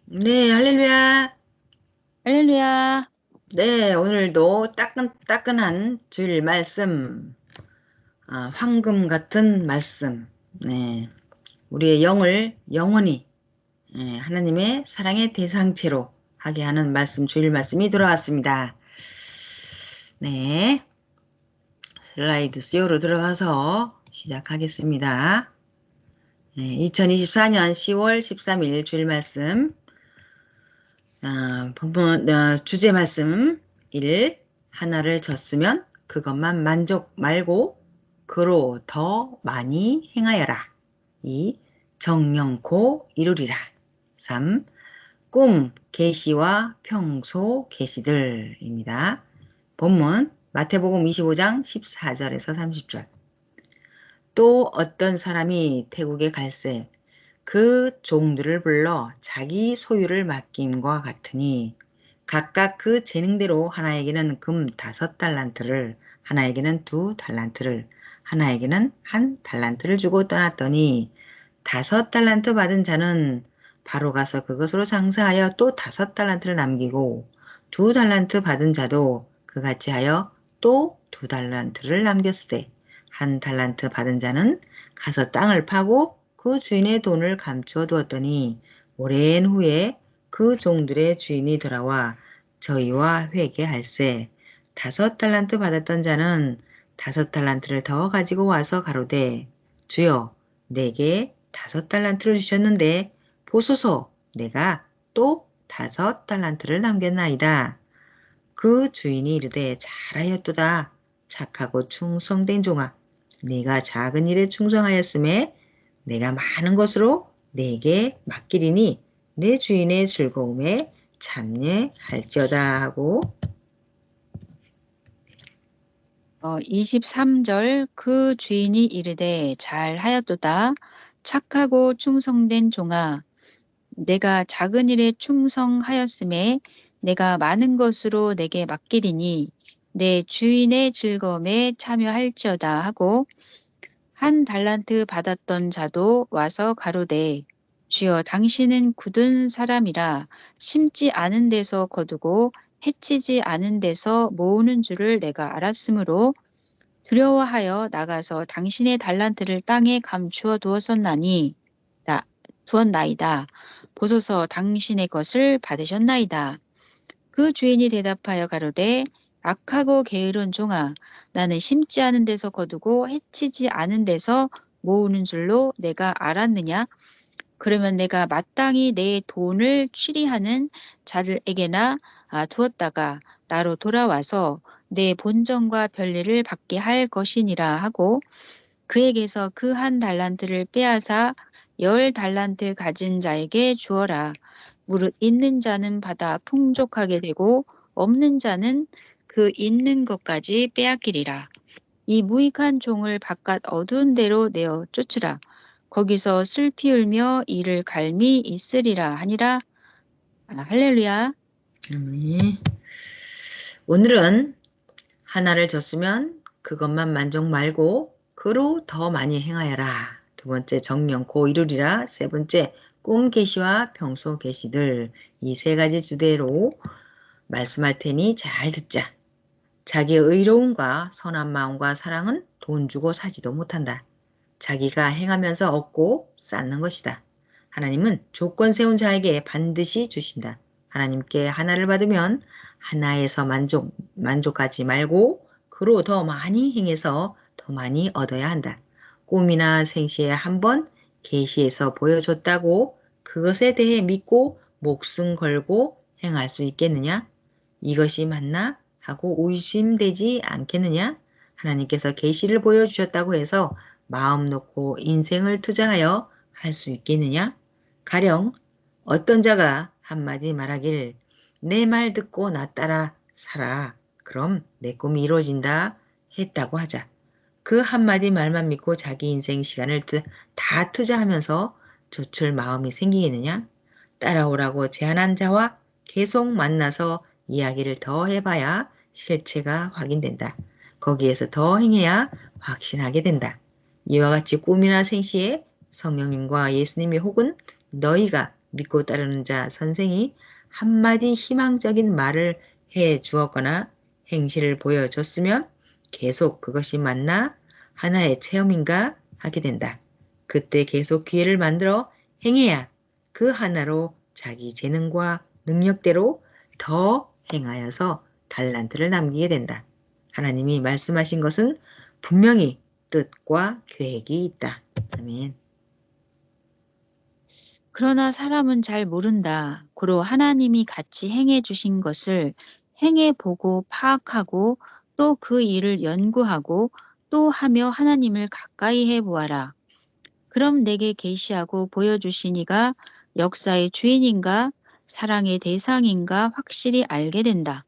네, 할렐루야. 할렐루야. 네, 오늘도 따끈따끈한 주일 말씀, 황금 같은 말씀. 네, 우리의 영을 영원히 하나님의 사랑의 대상체로 하게 하는 말씀, 주일 말씀이 돌아왔습니다. 네, 슬라이드 쇼로 들어가서 시작하겠습니다. 네, 2024년 10월 13일 주일 말씀, 주제 말씀 1. 하나를 줬으면 그것만 만족 말고 그로 더 많이 행하여라. 2. 정령코 이루리라. 3. 꿈 계시와 평소 계시들입니다. 본문 마태복음 25장 14절에서 30절. 또 어떤 사람이 태국에 갈새 그 종들을 불러 자기 소유를 맡김과 같으니 각각 그 재능대로 하나에게는 금 5달란트를 하나에게는 2달란트를 하나에게는 1달란트를 주고 떠났더니 5달란트 받은 자는 바로 가서 그것으로 장사하여 또 5달란트를 남기고 2달란트 받은 자도 그같이 하여 또 2달란트를 남겼으되 1달란트 받은 자는 가서 땅을 파고 그 주인의 돈을 감추어 두었더니 오랜 후에 그 종들의 주인이 돌아와 저희와 회개할세 5달란트 받았던 자는 5달란트를 더 가지고 와서 가로되 주여 내게 5달란트를 주셨는데 보소서 내가 또 5달란트를 남겼나이다. 그 주인이 이르되 잘하였도다. 착하고 충성된 종아 네가 작은 일에 충성하였음에 내가 많은 것으로 내게 맡기리니 내 주인의 즐거움에 참여할지어다 하고 23절 그 주인이 이르되 잘하였도다. 착하고 충성된 종아, 내가 작은 일에 충성하였음에 내가 많은 것으로 내게 맡기리니 내 주인의 즐거움에 참여할지어다 하고 1달란트 받았던 자도 와서 가로되 주여 당신은 굳은 사람이라 심지 않은 데서 거두고 해치지 않은 데서 모으는 줄을 내가 알았으므로 두려워하여 나가서 당신의 달란트를 땅에 감추어 두었나이다. 보소서 당신의 것을 받으셨나이다. 그 주인이 대답하여 가로되 악하고 게으른 종아 나는 심지 않은 데서 거두고 해치지 않은 데서 모으는 줄로 내가 알았느냐? 그러면 내가 마땅히 내 돈을 취리하는 자들에게나 두었다가 나로 돌아와서 내 본전과 별일을 받게 할 것이니라 하고 그에게서 그 1달란트를 빼앗아 10달란트 가진 자에게 주어라. 무릇 있는 자는 받아 풍족하게 되고 없는 자는 그 있는 것까지 빼앗기리라. 이 무익한 종을 바깥 어두운 데로 내어 쫓으라. 거기서 슬피 울며 이를 갈미 있으리라 하니라. 할렐루야. 네. 오늘은 하나를 줬으면 그것만 만족 말고 그로 더 많이 행하여라. 두 번째 정령코 이루리라. 세 번째 꿈 계시와 평소 계시들 이 세 가지 주제로 말씀할 테니 잘 듣자. 자기의 의로움과 선한 마음과 사랑은 돈 주고 사지도 못한다. 자기가 행하면서 얻고 쌓는 것이다. 하나님은 조건 세운 자에게 반드시 주신다. 하나님께 하나를 받으면 하나에서 만족하지 말고 그로 더 많이 행해서 더 많이 얻어야 한다. 꿈이나 생시에 한번 계시해서 보여줬다고 그것에 대해 믿고 목숨 걸고 행할 수 있겠느냐? 이것이 맞나? 하고 의심되지 않겠느냐? 하나님께서 계시를 보여주셨다고 해서 마음 놓고 인생을 투자하여 할 수 있겠느냐? 가령 어떤 자가 한마디 말하길 내 말 듣고 나 따라 살아. 그럼 내 꿈이 이루어진다 했다고 하자. 그 한마디 말만 믿고 자기 인생 시간을 다 투자하면서 조출 마음이 생기겠느냐? 따라오라고 제안한 자와 계속 만나서 이야기를 더 해봐야 실체가 확인된다. 거기에서 더 행해야 확신하게 된다. 이와 같이 꿈이나 생시에 성령님과 예수님이 혹은 너희가 믿고 따르는 자 선생이 한마디 희망적인 말을 해 주었거나 행실을 보여줬으면 계속 그것이 맞나? 하나의 체험인가? 하게 된다. 그때 계속 기회를 만들어 행해야 그 하나로 자기 재능과 능력대로 더 행하여서 달란트를 남기게 된다. 하나님이 말씀하신 것은 분명히 뜻과 계획이 있다. 아멘. 그러나 사람은 잘 모른다. 고로 하나님이 같이 행해 주신 것을 행해 보고 파악하고 또 그 일을 연구하고 또 하며 하나님을 가까이 해 보아라. 그럼 내게 계시하고 보여주신 이가 역사의 주인인가 사랑의 대상인가 확실히 알게 된다.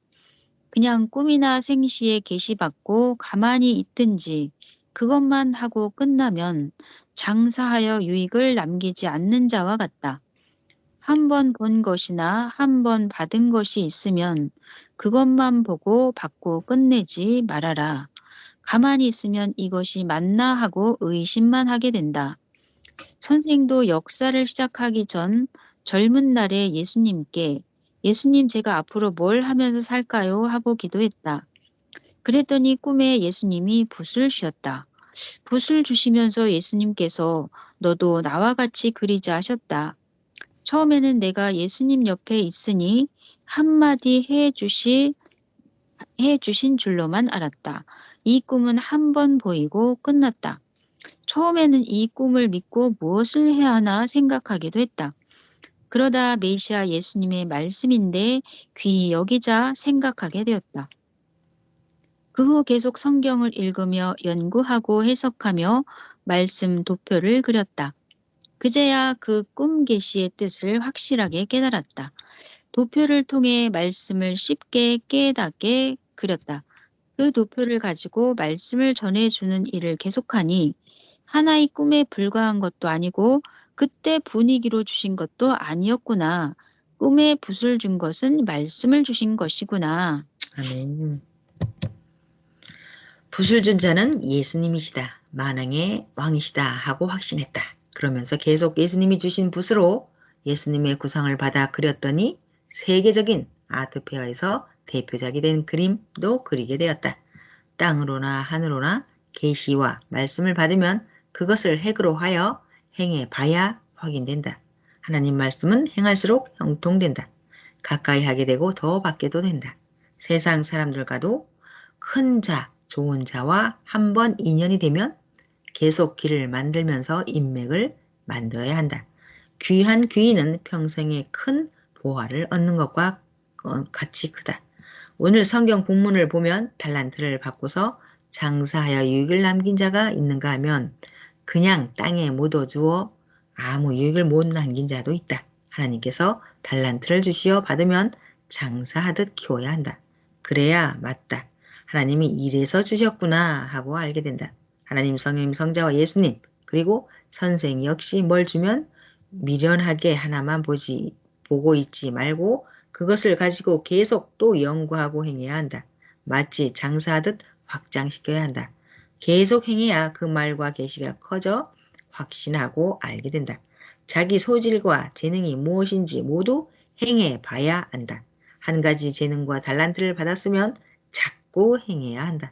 그냥 꿈이나 생시에 계시받고 가만히 있든지 그것만 하고 끝나면 장사하여 유익을 남기지 않는 자와 같다. 한 번 본 것이나 한 번 받은 것이 있으면 그것만 보고 받고 끝내지 말아라. 가만히 있으면 이것이 맞나 하고 의심만 하게 된다. 선생도 역사를 시작하기 전 젊은 날에 예수님께 예수님 제가 앞으로 뭘 하면서 살까요? 하고 기도했다. 그랬더니 꿈에 예수님이 붓을 주셨다. 붓을 주시면서 예수님께서 너도 나와 같이 그리자 하셨다. 처음에는 내가 예수님 옆에 있으니 한마디 해 주신 줄로만 알았다. 이 꿈은 한 번 보이고 끝났다. 처음에는 이 꿈을 믿고 무엇을 해야 하나 생각하기도 했다. 그러다 메시아 예수님의 말씀인데 귀히 여기자 생각하게 되었다. 그 후 계속 성경을 읽으며 연구하고 해석하며 말씀 도표를 그렸다. 그제야 그 꿈 계시의 뜻을 확실하게 깨달았다. 도표를 통해 말씀을 쉽게 깨닫게 그렸다. 그 도표를 가지고 말씀을 전해주는 일을 계속하니 하나의 꿈에 불과한 것도 아니고 그때 분위기로 주신 것도 아니었구나. 꿈에 붓을 준 것은 말씀을 주신 것이구나. 아멘. 붓을 준 자는 예수님이시다. 만왕의 왕이시다 하고 확신했다. 그러면서 계속 예수님이 주신 붓으로 예수님의 구상을 받아 그렸더니 세계적인 아트페어에서 대표작이 된 그림도 그리게 되었다. 땅으로나 하늘로나 계시와 말씀을 받으면 그것을 핵으로 하여 행해 봐야 확인된다. 하나님 말씀은 행할수록 형통된다. 가까이 하게 되고 더 받게도 된다. 세상 사람들과도 큰 자, 좋은 자와 한 번 인연이 되면 계속 길을 만들면서 인맥을 만들어야 한다. 귀한 귀인은 평생에 큰 보화를 얻는 것과 같이 크다. 오늘 성경 본문을 보면 달란트를 받고서 장사하여 유익을 남긴 자가 있는가 하면 그냥 땅에 묻어두어 아무 유익을 못 남긴 자도 있다. 하나님께서 달란트를 주시어 받으면 장사하듯 키워야 한다. 그래야 맞다. 하나님이 이래서 주셨구나 하고 알게 된다. 하나님, 성님, 성자와 예수님 그리고 선생 역시 뭘 주면 미련하게 하나만 보고 있지 말고 그것을 가지고 계속 또 연구하고 행해야 한다. 마치 장사하듯 확장시켜야 한다. 계속 행해야 그 말과 계시가 커져 확신하고 알게 된다. 자기 소질과 재능이 무엇인지 모두 행해 봐야 한다. 한 가지 재능과 달란트를 받았으면 자꾸 행해야 한다.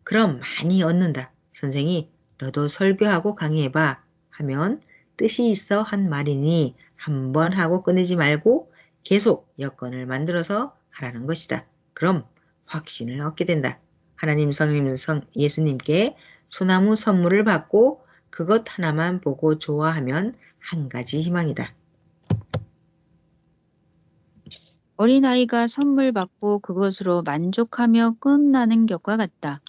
그럼 많이 얻는다. 선생이 너도 설교하고 강의해봐 하면 뜻이 있어 한 말이니 한 번 하고 끝내지 말고 계속 여건을 만들어서 하라는 것이다. 그럼 확신을 얻게 된다. 하나님 성님 예수님께 소나무 선물을 받고 그것 하나만 보고 좋아하면 한 가지 희망이다. 어린아이가 선물 받고 그것으로 만족하며 끝나는 것과 같다.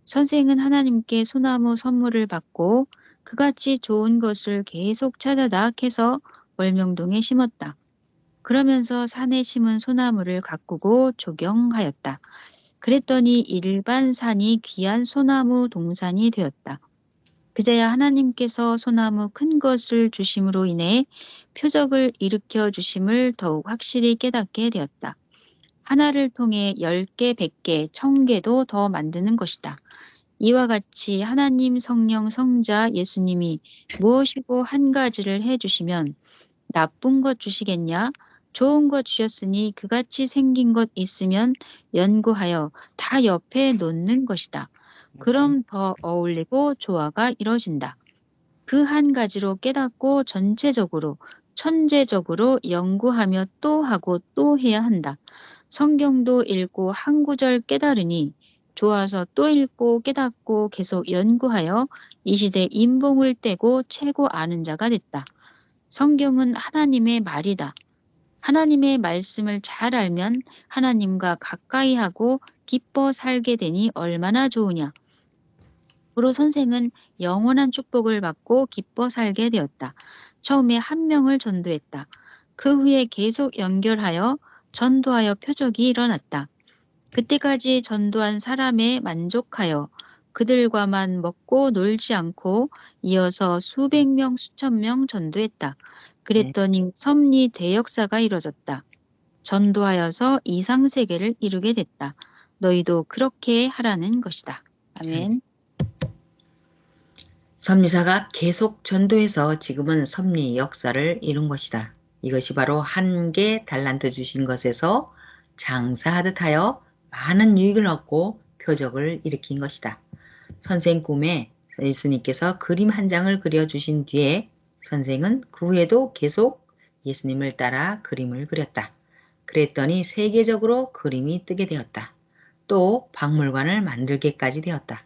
선생은 하나님께 소나무 선물을 받고 그같이 좋은 것을 계속 찾아다 캐서 월명동에 심었다. 그러면서 산에 심은 소나무를 가꾸고 조경하였다. 그랬더니 일반 산이 귀한 소나무 동산이 되었다. 그제야 하나님께서 소나무 큰 것을 주심으로 인해 표적을 일으켜 주심을 더욱 확실히 깨닫게 되었다. 하나를 통해 10개, 100개, 1000개도 더 만드는 것이다. 이와 같이 하나님, 성령, 성자, 예수님이 무엇이고 한 가지를 해주시면 나쁜 것 주시겠냐? 좋은 것 주셨으니 그같이 생긴 것 있으면 연구하여 다 옆에 놓는 것이다. 그럼 더 어울리고 조화가 이뤄진다. 그 한 가지로 깨닫고 전체적으로, 천재적으로 연구하며 또 하고 또 해야 한다. 성경도 읽고 한 구절 깨달으니 좋아서 또 읽고 깨닫고 계속 연구하여 이 시대 인봉을 떼고 최고 아는 자가 됐다. 성경은 하나님의 말이다. 하나님의 말씀을 잘 알면 하나님과 가까이 하고 기뻐 살게 되니 얼마나 좋으냐. 그로 선생은 영원한 축복을 받고 기뻐 살게 되었다. 처음에 한 명을 전도했다. 그 후에 계속 연결하여 전도하여 표적이 일어났다. 그때까지 전도한 사람에 만족하여 그들과만 먹고 놀지 않고 이어서 수백 명, 수천 명 전도했다. 네. 그랬더니 섭리 대역사가 이뤄졌다. 전도하여서 이상세계를 이루게 됐다. 너희도 그렇게 하라는 것이다. 아멘. 섭리사가 계속 전도해서 지금은 섭리 역사를 이룬 것이다. 이것이 바로 한 개 달란트 주신 것에서 장사하듯 하여 많은 유익을 얻고 표적을 일으킨 것이다. 선생 꿈에 예수님께서 그림 한 장을 그려주신 뒤에 선생은 그 후에도 계속 예수님을 따라 그림을 그렸다. 그랬더니 세계적으로 그림이 뜨게 되었다. 또 박물관을 만들게까지 되었다.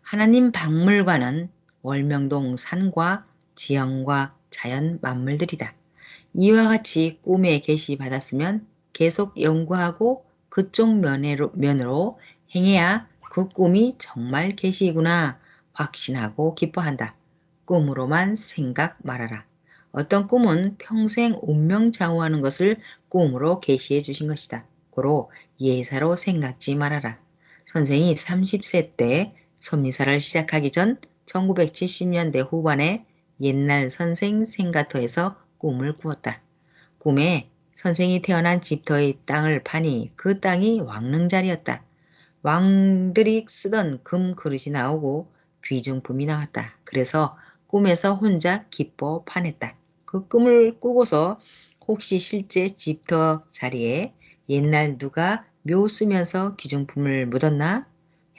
하나님 박물관은 월명동 산과 지형과 자연 만물들이다. 이와 같이 꿈에 계시 받았으면 계속 연구하고 그쪽 면으로 행해야 그 꿈이 정말 계시구나 확신하고 기뻐한다. 꿈으로만 생각 말아라. 어떤 꿈은 평생 운명좌우하는 것을 꿈으로 계시해 주신 것이다. 고로 예사로 생각지 말아라. 선생이 30세 때 섭리사를 시작하기 전 1970년대 후반에 옛날 선생 생가터에서 꿈을 꾸었다. 꿈에 선생이 태어난 집터의 땅을 파니 그 땅이 왕릉자리였다. 왕들이 쓰던 금 그릇이 나오고 귀중품이 나왔다. 그래서 꿈에서 혼자 기뻐 파냈다. 그 꿈을 꾸고서 혹시 실제 집터 자리에 옛날 누가 묘 쓰면서 귀중품을 묻었나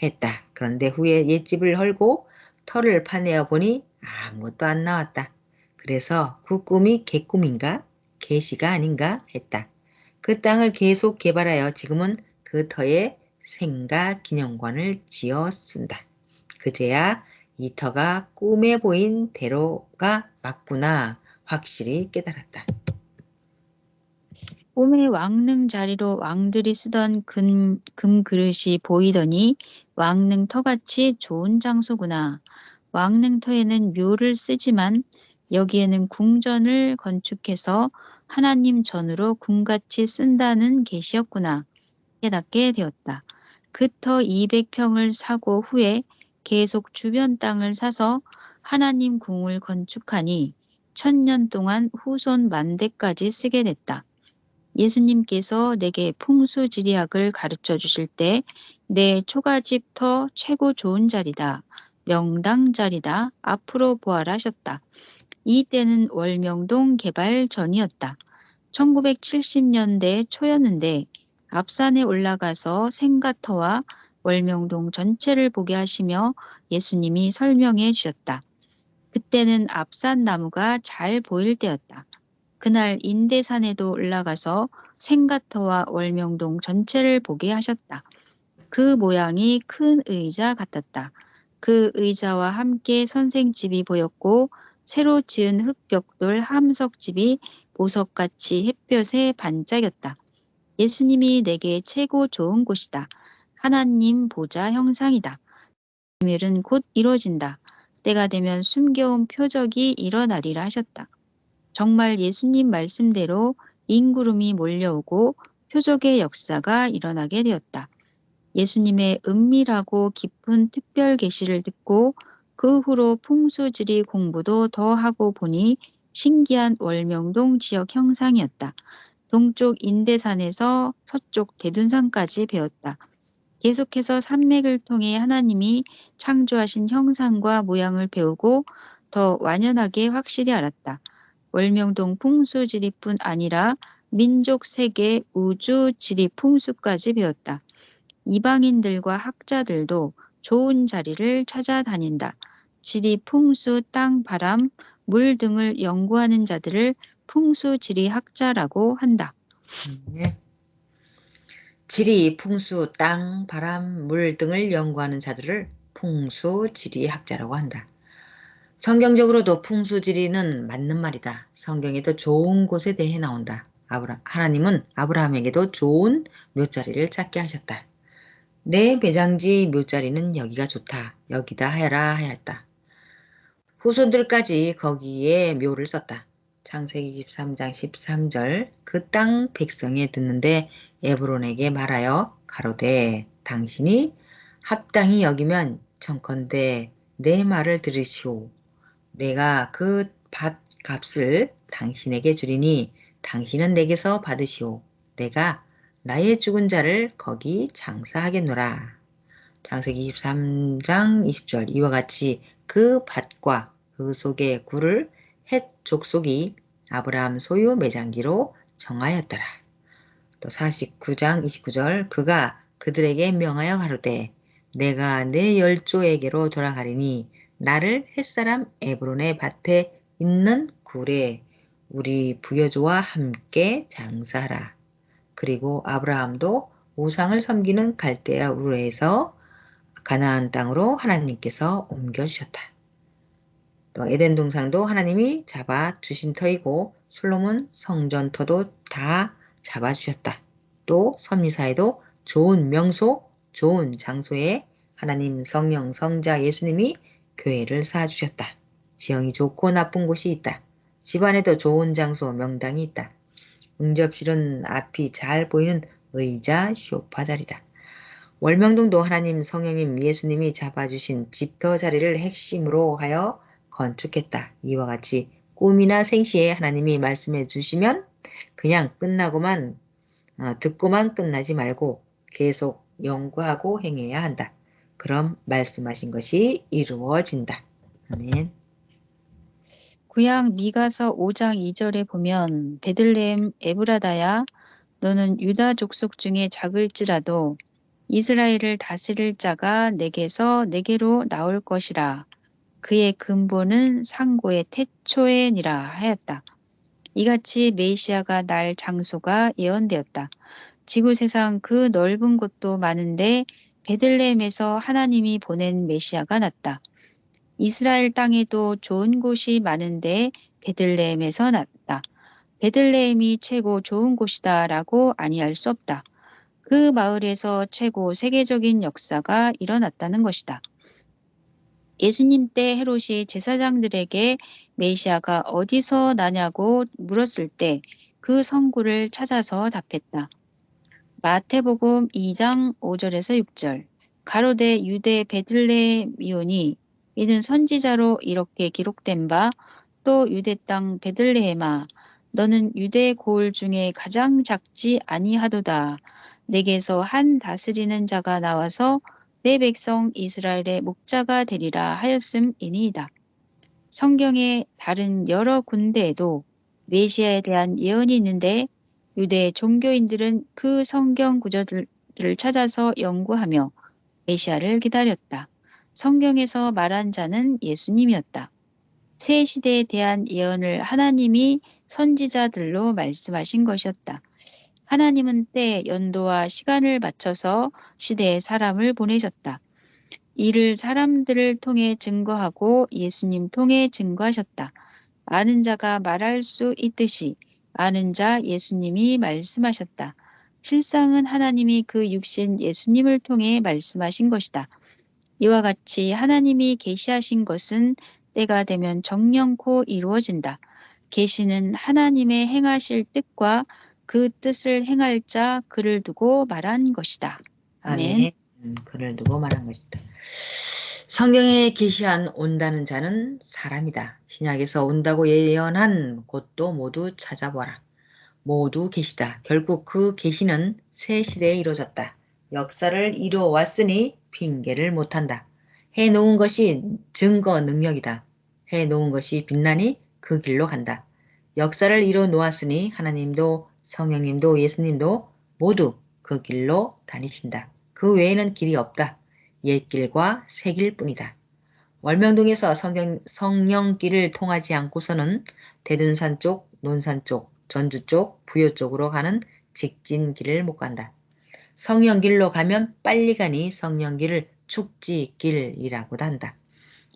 했다. 그런데 후에 옛집을 헐고 털을 파내어 보니 아무것도 안 나왔다. 그래서 그 꿈이 개꿈인가 계시가 아닌가 했다. 그 땅을 계속 개발하여 지금은 그 터에 생가 기념관을 지어 쓴다. 그제야 이 터가 꿈에 보인 대로가 맞구나 확실히 깨달았다. 꿈의 왕릉 자리로 왕들이 쓰던 금 그릇이 보이더니 왕릉 터같이 좋은 장소구나. 왕릉 터에는 묘를 쓰지만 여기에는 궁전을 건축해서 하나님 전으로 궁같이 쓴다는 계시였구나. 깨닫게 되었다. 그 터 200평을 사고 후에 계속 주변 땅을 사서 하나님 궁을 건축하니 1000년 동안 후손 만대까지 쓰게 됐다. 예수님께서 내게 풍수지리학을 가르쳐 주실 때 내 초가집 터 최고 좋은 자리다. 명당 자리다. 앞으로 보아라 하셨다. 이 때는 월명동 개발 전이었다. 1970년대 초였는데 앞산에 올라가서 생가터와 월명동 전체를 보게 하시며 예수님이 설명해 주셨다. 그때는 앞산 나무가 잘 보일 때였다. 그날 인대산에도 올라가서 생가터와 월명동 전체를 보게 하셨다. 그 모양이 큰 의자 같았다. 그 의자와 함께 선생집이 보였고 새로 지은 흙벽돌 함석집이 보석같이 햇볕에 반짝였다. 예수님이 내게 최고 좋은 곳이다. 하나님 보좌 형상이다. 비밀은 곧 이루어진다. 때가 되면 숨겨온 표적이 일어나리라 하셨다. 정말 예수님 말씀대로 인구름이 몰려오고 표적의 역사가 일어나게 되었다. 예수님의 은밀하고 깊은 특별 계시를 듣고 그 후로 풍수지리 공부도 더 하고 보니 신기한 월명동 지역 형상이었다. 동쪽 인대산에서 서쪽 대둔산까지 배웠다. 계속해서 산맥을 통해 하나님이 창조하신 형상과 모양을 배우고 더 완연하게 확실히 알았다. 월명동 풍수지리뿐 아니라 민족 세계 우주 지리 풍수까지 배웠다. 이방인들과 학자들도 좋은 자리를 찾아다닌다. 지리, 풍수, 땅, 바람, 물 등을 연구하는 자들을 풍수지리학자라고 한다. 네. 지리, 풍수, 땅, 바람, 물 등을 연구하는 자들을 풍수지리학자라고 한다. 성경적으로도 풍수지리는 맞는 말이다. 성경에도 좋은 곳에 대해 나온다. 하나님은 아브라함에게도 좋은 묘자리를 찾게 하셨다. 내 매장지 묘자리는 여기가 좋다. 여기다 하여라 하였다. 후손들까지 거기에 묘를 썼다. 창세기 23장 13절 그 땅 백성에 듣는데 에브론에게 말하여 가로되 당신이 합당히 여기면 청컨대 내 말을 들으시오. 내가 그 밭 값을 당신에게 주리니 당신은 내게서 받으시오. 내가 나의 죽은 자를 거기 장사하겠노라. 창세기 23장 20절 이와 같이 그 밭과 그 속의 굴을 헷 족속이 아브라함 소유 매장지로 정하였더라. 또 49장 29절 그가 그들에게 명하여 가로되 내가 내 열조에게로 돌아가리니 나를 햇사람 에브론의 밭에 있는 굴에 우리 부여조와 함께 장사하라. 그리고 아브라함도 우상을 섬기는 갈대아 우르에서 가나안 땅으로 하나님께서 옮겨주셨다. 또 에덴 동산도 하나님이 잡아 주신 터이고 솔로몬 성전터도 다 잡아주셨다. 또 선미사에도 좋은 명소, 좋은 장소에 하나님 성령 성자 예수님이 교회를 쌓아주셨다. 지형이 좋고 나쁜 곳이 있다. 집안에도 좋은 장소 명당이 있다. 응접실은 앞이 잘 보이는 의자 소파 자리다. 월명동도 하나님 성령님 예수님이 잡아주신 집터 자리를 핵심으로 하여 건축했다. 이와 같이 꿈이나 생시에 하나님이 말씀해 주시면 그냥 듣고만 끝나지 말고 계속 연구하고 행해야 한다. 그럼 말씀하신 것이 이루어진다. 아멘. 구약 미가서 5장 2절에 보면 베들레헴 에브라다야 너는 유다 족속 중에 작을지라도 이스라엘을 다스릴 자가 내게서 내게로 나올 것이라. 그의 근본은 상고의 태초에니라 하였다. 이같이 메시아가 날 장소가 예언되었다. 지구 세상 그 넓은 곳도 많은데 베들레헴에서 하나님이 보낸 메시아가 났다. 이스라엘 땅에도 좋은 곳이 많은데 베들레헴에서 났다. 베들레헴이 최고 좋은 곳이다라고 아니할 수 없다. 그 마을에서 최고 세계적인 역사가 일어났다는 것이다. 예수님 때 헤롯이 제사장들에게 메시아가 어디서 나냐고 물었을 때 그 성구를 찾아서 답했다. 마태복음 2장 5절에서 6절 가로대 유대 베들레헴이오니 이는 선지자로 이렇게 기록된 바 또 유대 땅 베들레헴아 너는 유대 고을 중에 가장 작지 아니하도다. 내게서 한 다스리는 자가 나와서 내 백성 이스라엘의 목자가 되리라 하였음이니이다. 성경의 다른 여러 군데에도 메시아에 대한 예언이 있는데 유대 종교인들은 그 성경 구절들을 찾아서 연구하며 메시아를 기다렸다. 성경에서 말한 자는 예수님이었다. 새 시대에 대한 예언을 하나님이 선지자들로 말씀하신 것이었다. 하나님은 때, 연도와 시간을 맞춰서 시대에 사람을 보내셨다. 이를 사람들을 통해 증거하고 예수님 통해 증거하셨다. 아는 자가 말할 수 있듯이 아는 자 예수님이 말씀하셨다. 실상은 하나님이 그 육신 예수님을 통해 말씀하신 것이다. 이와 같이 하나님이 계시하신 것은 때가 되면 정령코 이루어진다. 계시는 하나님의 행하실 뜻과 그 뜻을 행할 자 그를 두고 말한 것이다. 아멘. 아멘. 그를 두고 말한 것이다. 성경에 계시한 온다는 자는 사람이다. 신약에서 온다고 예언한 곳도 모두 찾아보아라. 모두 계시다. 결국 그 계시는 새 시대에 이루어졌다. 역사를 이루어왔으니 핑계를 못한다. 해놓은 것이 증거 능력이다. 해놓은 것이 빛나니 그 길로 간다. 역사를 이뤄 놓았으니 하나님도 성령님도 예수님도 모두 그 길로 다니신다. 그 외에는 길이 없다. 옛길과 새길 뿐이다. 월명동에서 성령길을 통하지 않고서는 대둔산 쪽, 논산 쪽, 전주 쪽, 부여 쪽으로 가는 직진길을 못 간다. 성령길로 가면 빨리 가니 성령길을 축지길이라고도 한다.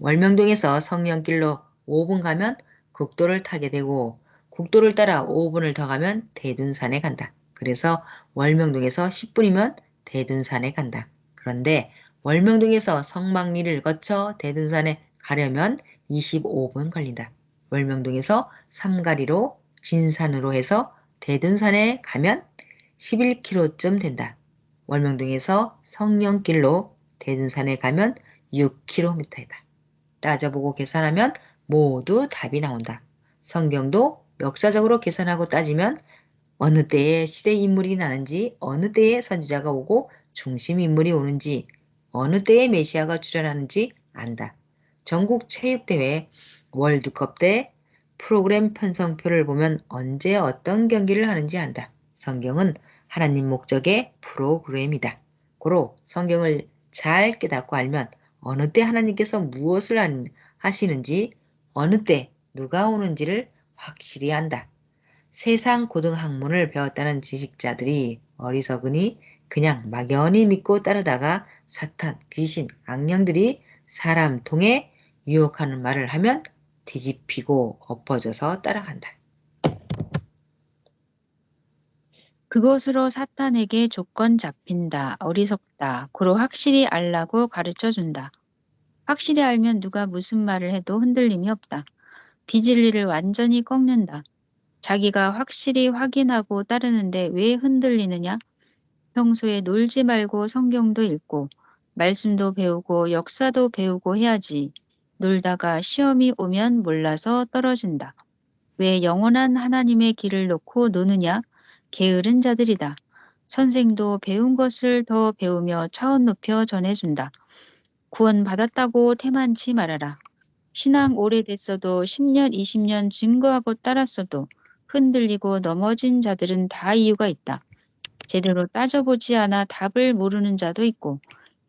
월명동에서 성령길로 5분 가면 국도를 타게 되고 국도를 따라 5분을 더 가면 대둔산에 간다. 그래서 월명동에서 10분이면 대둔산에 간다. 그런데 월명동에서 성막리를 거쳐 대둔산에 가려면 25분 걸린다. 월명동에서 삼가리로 진산으로 해서 대둔산에 가면 11km쯤 된다. 월명동에서 성령길로 대둔산에 가면 6km이다. 따져보고 계산하면 모두 답이 나온다. 성경도 역사적으로 계산하고 따지면 어느 때에 시대 인물이 나는지, 어느 때에 선지자가 오고 중심 인물이 오는지, 어느 때에 메시아가 출연하는지 안다. 전국 체육대회, 월드컵 때 프로그램 편성표를 보면 언제 어떤 경기를 하는지 안다. 성경은 하나님 목적의 프로그램이다. 고로 성경을 잘 깨닫고 알면 어느 때 하나님께서 무엇을 하시는지, 어느 때 누가 오는지를 확실히 안다. 세상 고등학문을 배웠다는 지식자들이 어리석으니 그냥 막연히 믿고 따르다가 사탄, 귀신, 악령들이 사람 통해 유혹하는 말을 하면 뒤집히고 엎어져서 따라간다. 그것으로 사탄에게 조건 잡힌다. 어리석다. 고로 확실히 알라고 가르쳐준다. 확실히 알면 누가 무슨 말을 해도 흔들림이 없다. 비진리를 완전히 꺾는다. 자기가 확실히 확인하고 따르는데 왜 흔들리느냐? 평소에 놀지 말고 성경도 읽고 말씀도 배우고 역사도 배우고 해야지. 놀다가 시험이 오면 몰라서 떨어진다. 왜 영원한 하나님의 길을 놓고 노느냐? 게으른 자들이다. 선생도 배운 것을 더 배우며 차원 높여 전해준다. 구원받았다고 태만치 말아라. 신앙 오래됐어도 10년, 20년 증거하고 따랐어도 흔들리고 넘어진 자들은 다 이유가 있다. 제대로 따져보지 않아 답을 모르는 자도 있고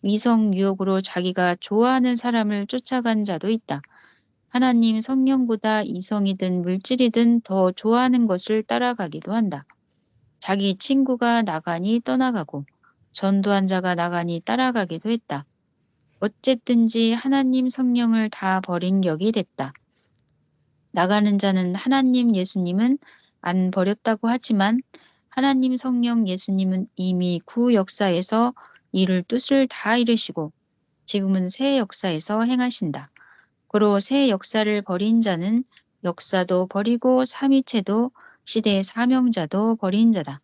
위성 유혹으로 자기가 좋아하는 사람을 쫓아간 자도 있다. 하나님 성령보다 이성이든 물질이든 더 좋아하는 것을 따라가기도 한다. 자기 친구가 나가니 떠나가고 전도한 자가 나가니 따라가기도 했다. 어쨌든지 하나님 성령을 다 버린 격이 됐다. 나가는 자는 하나님 예수님은 안 버렸다고 하지만 하나님 성령 예수님은 이미 구 역사에서 이룰 뜻을 다 이루시고 지금은 새 역사에서 행하신다. 고로 새 역사를 버린 자는 역사도 버리고 삼위체도 시대의 사명자도 버린 자다.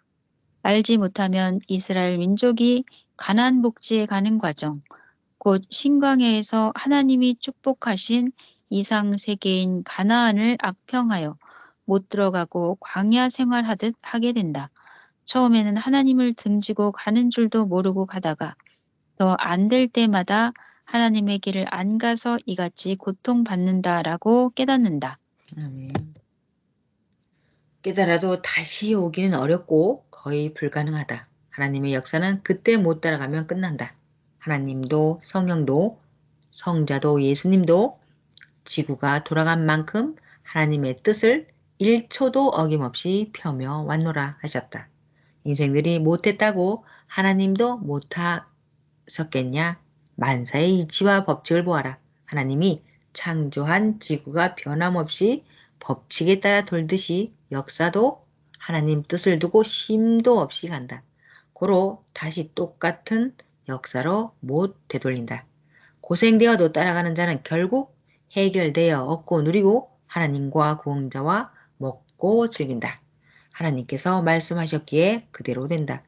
알지 못하면 이스라엘 민족이 가나안 복지에 가는 과정, 곧 신광야에서 하나님이 축복하신 이상 세계인 가나안을 악평하여 못 들어가고 광야 생활하듯 하게 된다. 처음에는 하나님을 등지고 가는 줄도 모르고 가다가 더 안 될 때마다 하나님의 길을 안 가서 이같이 고통받는다라고 깨닫는다. 아멘. 깨달아도 다시 오기는 어렵고 거의 불가능하다. 하나님의 역사는 그때 못 따라가면 끝난다. 하나님도 성령도 성자도 예수님도 지구가 돌아간 만큼 하나님의 뜻을 1초도 어김없이 펴며 왔노라 하셨다. 인생들이 못했다고 하나님도 못하셨겠냐? 만사의 이치와 법칙을 보아라. 하나님이 창조한 지구가 변함없이 법칙에 따라 돌듯이 역사도 하나님 뜻을 두고 쉼도 없이 간다. 고로 다시 똑같은 역사로 못 되돌린다. 고생되어도 따라가는 자는 결국 해결되어 얻고 누리고 하나님과 구원자와 먹고 즐긴다. 하나님께서 말씀하셨기에 그대로 된다.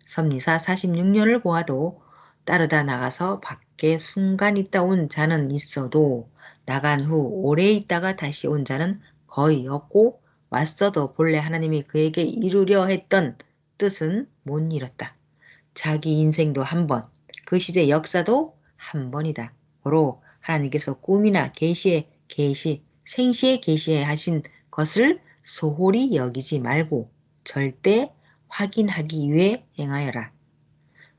섭리사 46년을 보아도 따르다 나가서 밖에 순간 있다 온 자는 있어도 나간 후 오래 있다가 다시 온 자는 거의 없고 왔어도 본래 하나님이 그에게 이루려 했던 뜻은 못 이뤘다. 자기 인생도 한 번, 그 시대 역사도 한 번이다. 고로 하나님께서 꿈이나 계시에 계시, 생시에 계시에 하신 것을 소홀히 여기지 말고 절대 확인하기 위해 행하여라.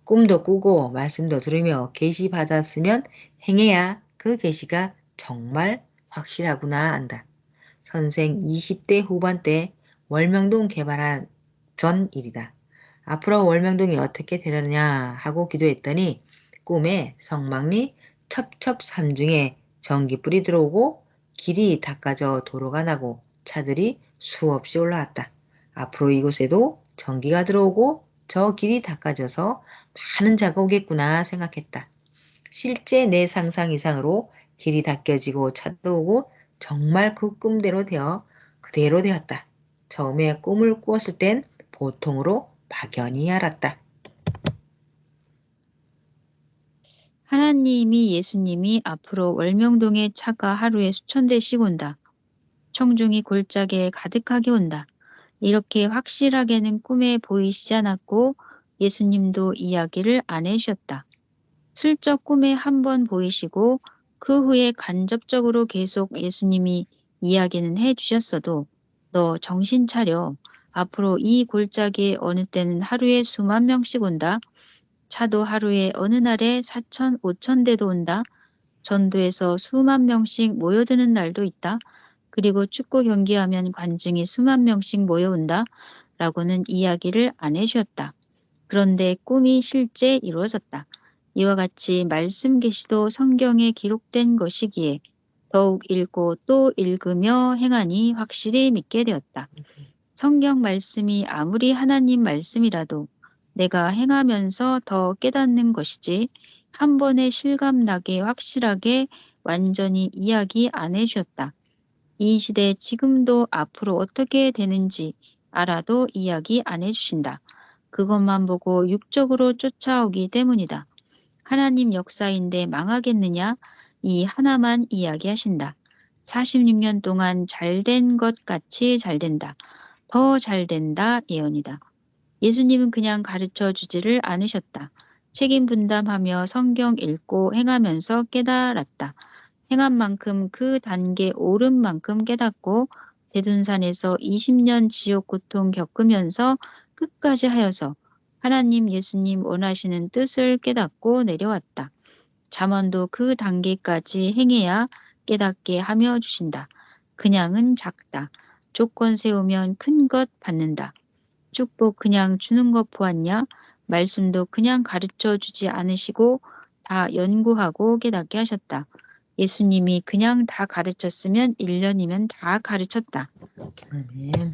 꿈도 꾸고 말씀도 들으며 계시 받았으면 행해야 그 계시가 정말 확실하구나 안다. 선생 20대 후반때 월명동 개발한 전 일이다. 앞으로 월명동이 어떻게 되려냐 하고 기도했더니 꿈에 성막리 첩첩산중에 전기불이 들어오고 길이 닦아져 도로가 나고 차들이 수없이 올라왔다. 앞으로 이곳에도 전기가 들어오고 저 길이 닦아져서 많은 자가 오겠구나 생각했다. 실제 내 상상 이상으로 길이 닦여지고 차도 오고 정말 그 꿈대로 그대로 되었다. 처음에 꿈을 꾸었을 땐 보통으로 막연히 알았다. 하나님이 예수님이 앞으로 월명동에 차가 하루에 수천 대씩 온다. 청중이 골짜기에 가득하게 온다. 이렇게 확실하게는 꿈에 보이시지 않았고 예수님도 이야기를 안 해주셨다. 슬쩍 꿈에 한 번 보이시고 그 후에 간접적으로 계속 예수님이 이야기는 해주셨어도 너 정신 차려. 앞으로 이 골짜기에 어느 때는 하루에 수만 명씩 온다. 차도 하루에 어느 날에 4천, 5천 대도 온다. 전도에서 수만 명씩 모여드는 날도 있다. 그리고 축구 경기하면 관중이 수만 명씩 모여온다. 라고는 이야기를 안 해주었다. 그런데 꿈이 실제 이루어졌다. 이와 같이 말씀 계시도 성경에 기록된 것이기에 더욱 읽고 또 읽으며 행하니 확실히 믿게 되었다. 성경 말씀이 아무리 하나님 말씀이라도 내가 행하면서 더 깨닫는 것이지 한 번에 실감나게 확실하게 완전히 이야기 안 해주었다. 이 시대 지금도 앞으로 어떻게 되는지 알아도 이야기 안 해주신다. 그것만 보고 육적으로 쫓아오기 때문이다. 하나님 역사인데 망하겠느냐? 이 하나만 이야기하신다. 46년 동안 잘된 것 같이 잘 된다. 더 잘 된다 예언이다. 예수님은 그냥 가르쳐 주지를 않으셨다. 책임 분담하며 성경 읽고 행하면서 깨달았다. 행한 만큼 그 단계 오른 만큼 깨닫고 대둔산에서 20년 지옥 고통 겪으면서 끝까지 하여서 하나님 예수님 원하시는 뜻을 깨닫고 내려왔다. 잠언도 그 단계까지 행해야 깨닫게 하며 주신다. 그냥은 작다. 조건 세우면 큰 것 받는다. 축복 그냥 주는 것 보았냐? 말씀도 그냥 가르쳐 주지 않으시고 다 연구하고 깨닫게 하셨다. 예수님이 그냥 다 가르쳤으면 1년이면 다 가르쳤다. 아멘.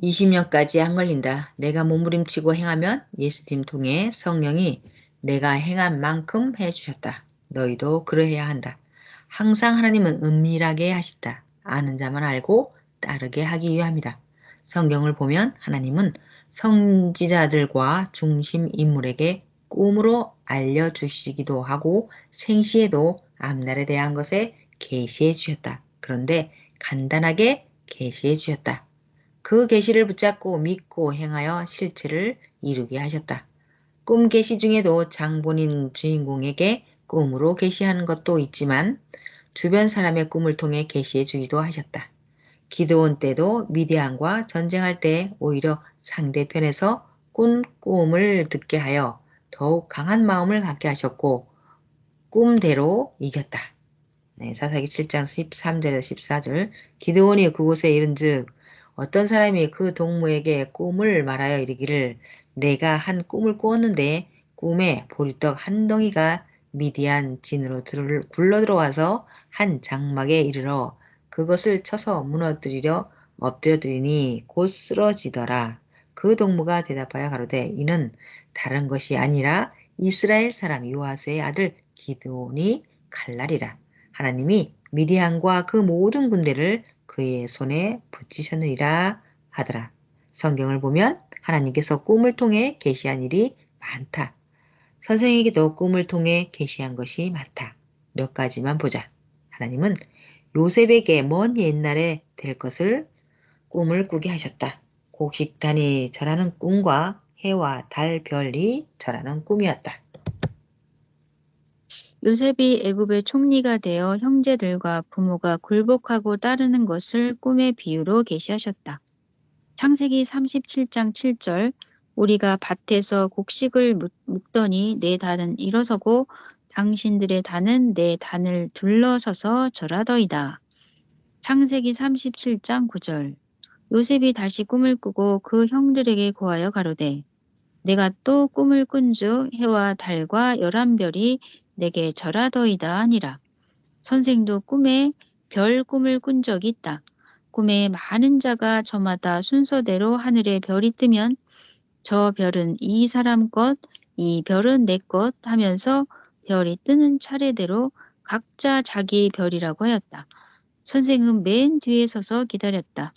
20년까지 안 걸린다. 내가 몸부림치고 행하면 예수님 통해 성령이 내가 행한 만큼 해주셨다. 너희도 그러해야 한다. 항상 하나님은 은밀하게 하시다. 아는 자만 알고 따르게 하기 위함이다. 성경을 보면 하나님은 선지자들과 중심 인물에게 꿈으로 알려주시기도 하고 생시에도 앞날에 대한 것에 계시해 주셨다. 그런데 간단하게 계시해 주셨다. 그 계시를 붙잡고 믿고 행하여 실체를 이루게 하셨다. 꿈 계시 중에도 장본인 주인공에게 꿈으로 계시하는 것도 있지만 주변 사람의 꿈을 통해 계시해 주기도 하셨다. 기드온 때도 미디안과 전쟁할 때 오히려 상대편에서 꾼 꿈을 듣게 하여 더욱 강한 마음을 갖게 하셨고 꿈대로 이겼다. 네, 사사기 7장 13절에서 14절 기드온이 그곳에 이른즉 어떤 사람이 그 동무에게 꿈을 말하여 이르기를 내가 한 꿈을 꾸었는데 꿈에 보리떡 한 덩이가 미디안 진으로 굴러 들어와서 한 장막에 이르러 그것을 쳐서 무너뜨리려 엎드려드리니 곧 쓰러지더라. 그 동무가 대답하여 가로되 이는 다른 것이 아니라 이스라엘 사람 요아스의 아들 기드온이 칼날이라. 하나님이 미디안과 그 모든 군대를 그의 손에 붙이셨느니라 하더라. 성경을 보면 하나님께서 꿈을 통해 계시한 일이 많다. 선생에게도 꿈을 통해 계시한 것이 많다. 몇 가지만 보자. 하나님은 요셉에게 먼 옛날에 될 것을 꿈을 꾸게 하셨다. 곡식단이 절하는 꿈과 해와 달, 별이 절하는 꿈이었다. 요셉이 애굽의 총리가 되어 형제들과 부모가 굴복하고 따르는 것을 꿈의 비유로 계시하셨다. 창세기 37장 7절 우리가 밭에서 곡식을 묵더니 내 단은 일어서고 당신들의 단은 내 단을 둘러서서 절하더이다. 창세기 37장 9절 요셉이 다시 꿈을 꾸고 그 형들에게 고하여 가로되 내가 또 꿈을 꾼즉 해와 달과 11별이 내게 절하더이다 하니라. 선생도 꿈에 별 꿈을 꾼 적이 있다. 꿈에 많은 자가 저마다 순서대로 하늘에 별이 뜨면 저 별은 이 사람 것, 이 별은 내 것 하면서 별이 뜨는 차례대로 각자 자기 별이라고 하였다. 선생은 맨 뒤에 서서 기다렸다.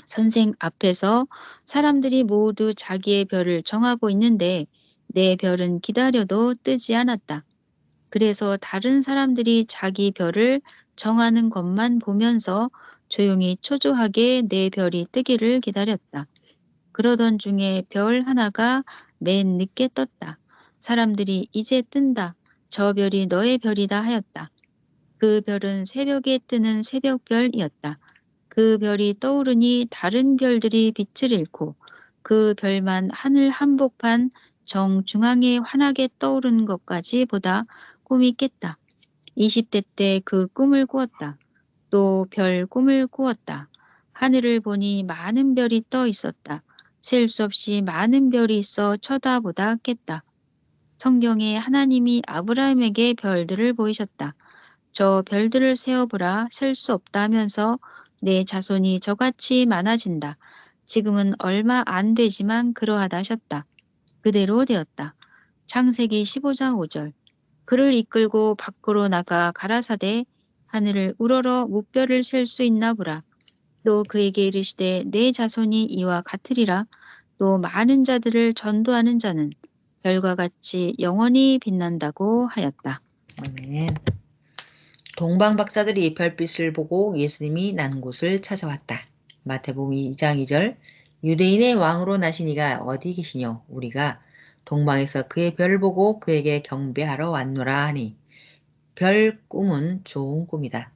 선생 앞에서 사람들이 모두 자기의 별을 정하고 있는데 내 별은 기다려도 뜨지 않았다. 그래서 다른 사람들이 자기 별을 정하는 것만 보면서 조용히 초조하게 내 별이 뜨기를 기다렸다. 그러던 중에 별 하나가 맨 늦게 떴다. 사람들이 이제 뜬다. 저 별이 너의 별이다 하였다. 그 별은 새벽에 뜨는 새벽별이었다. 그 별이 떠오르니 다른 별들이 빛을 잃고 그 별만 하늘 한복판 정중앙에 환하게 떠오르는 것까지 보다 꿈이 깼다. 20대 때 그 꿈을 꾸었다. 또 별 꿈을 꾸었다. 하늘을 보니 많은 별이 떠 있었다. 셀 수 없이 많은 별이 있어 쳐다보다 깼다. 성경에 하나님이 아브라함에게 별들을 보이셨다. 저 별들을 세어보라 셀 수 없다 하면서 내 자손이 저같이 많아진다. 지금은 얼마 안 되지만 그러하다 하셨다. 그대로 되었다. 창세기 15장 5절 그를 이끌고 밖으로 나가 가라사대 하늘을 우러러 무뼈를 셀 수 있나 보라. 또 그에게 이르시되 내 자손이 이와 같으리라. 또 많은 자들을 전도하는 자는 별과 같이 영원히 빛난다고 하였다. 아멘. 동방 박사들이 별빛을 보고 예수님이 난 곳을 찾아왔다. 마태복음 2장 2절 유대인의 왕으로 나신 이가 어디 계시뇨? 우리가 동방에서 그의 별 보고 그에게 경배하러 왔노라 하니 별 꿈은 좋은 꿈이다.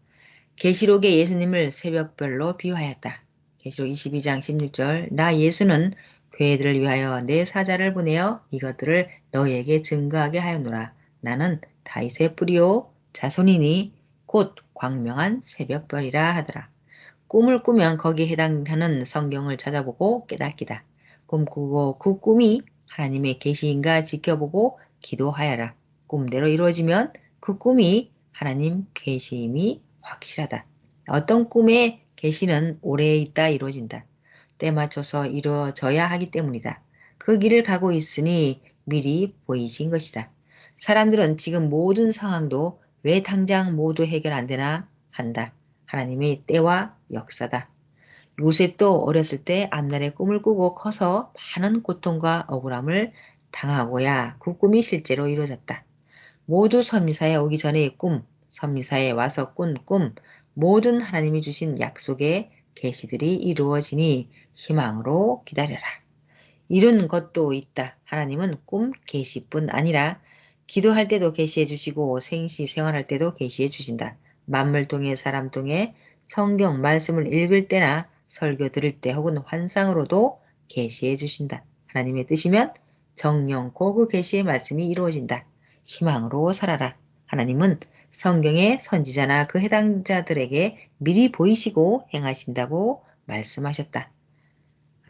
계시록에 예수님을 새벽별로 비유하였다. 계시록 22장 16절 나 예수는 교회들을 위하여 내 사자를 보내어 이것들을 너희에게 증거하게 하였노라. 나는 다윗의 뿌리요 자손이니 곧 광명한 새벽별이라 하더라. 꿈을 꾸면 거기에 해당하는 성경을 찾아보고 깨닫기다. 꿈꾸고 그 꿈이 하나님의 계시인가 지켜보고 기도하여라. 꿈대로 이루어지면 그 꿈이 하나님 계시임이 확실하다. 어떤 꿈의 계시는 오래 있다 이루어진다. 때 맞춰서 이루어져야 하기 때문이다. 그 길을 가고 있으니 미리 보이신 것이다. 사람들은 지금 모든 상황도 왜 당장 모두 해결 안 되나 한다. 하나님의 때와 역사다. 요셉도 어렸을 때 앞날의 꿈을 꾸고 커서 많은 고통과 억울함을 당하고야 그 꿈이 실제로 이루어졌다. 모두 선미사에 오기 전의 꿈, 선미사에 와서 꾼 꿈, 모든 하나님이 주신 약속의 계시들이 이루어지니 희망으로 기다려라. 이런 것도 있다. 하나님은 꿈 계시뿐 아니라 기도할 때도 계시해 주시고 생시 생활할 때도 계시해 주신다. 만물 통해 사람 통해 성경 말씀을 읽을 때나 설교 들을 때 혹은 환상으로도 계시해 주신다. 하나님의 뜻이면 정령코 그 계시의 말씀이 이루어진다. 희망으로 살아라. 하나님은 성경의 선지자나 그 해당자들에게 미리 보이시고 행하신다고 말씀하셨다.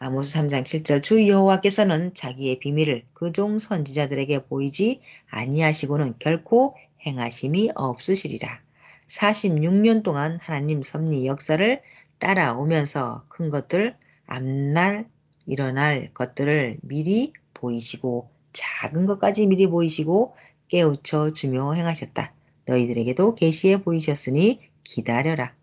아모스 3장 7절 주 여호와께서는 자기의 비밀을 그종 선지자들에게 보이지 아니하시고는 결코 행하심이 없으시리라. 46년 동안 하나님 섭리 역사를 따라오면서 큰 것들, 앞날 일어날 것들을 미리 보이시고 작은 것까지 미리 보이시고 깨우쳐 주며 행하셨다. 너희들에게도 계시해 보이셨으니 기다려라.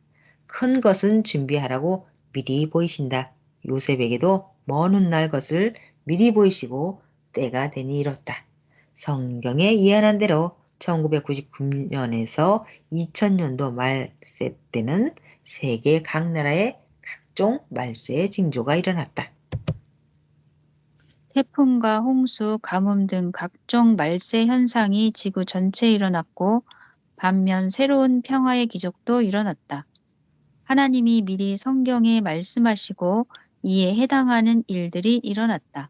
큰 것은 준비하라고 미리 보이신다. 요셉에게도 먼 훗날 것을 미리 보이시고 때가 되니 이뤘다. 성경에 예언한 대로 1999년에서 2000년도 말세 때는 세계 각 나라에 각종 말세의 징조가 일어났다. 태풍과 홍수, 가뭄 등 각종 말세 현상이 지구 전체에 일어났고 반면 새로운 평화의 기적도 일어났다. 하나님이 미리 성경에 말씀하시고 이에 해당하는 일들이 일어났다.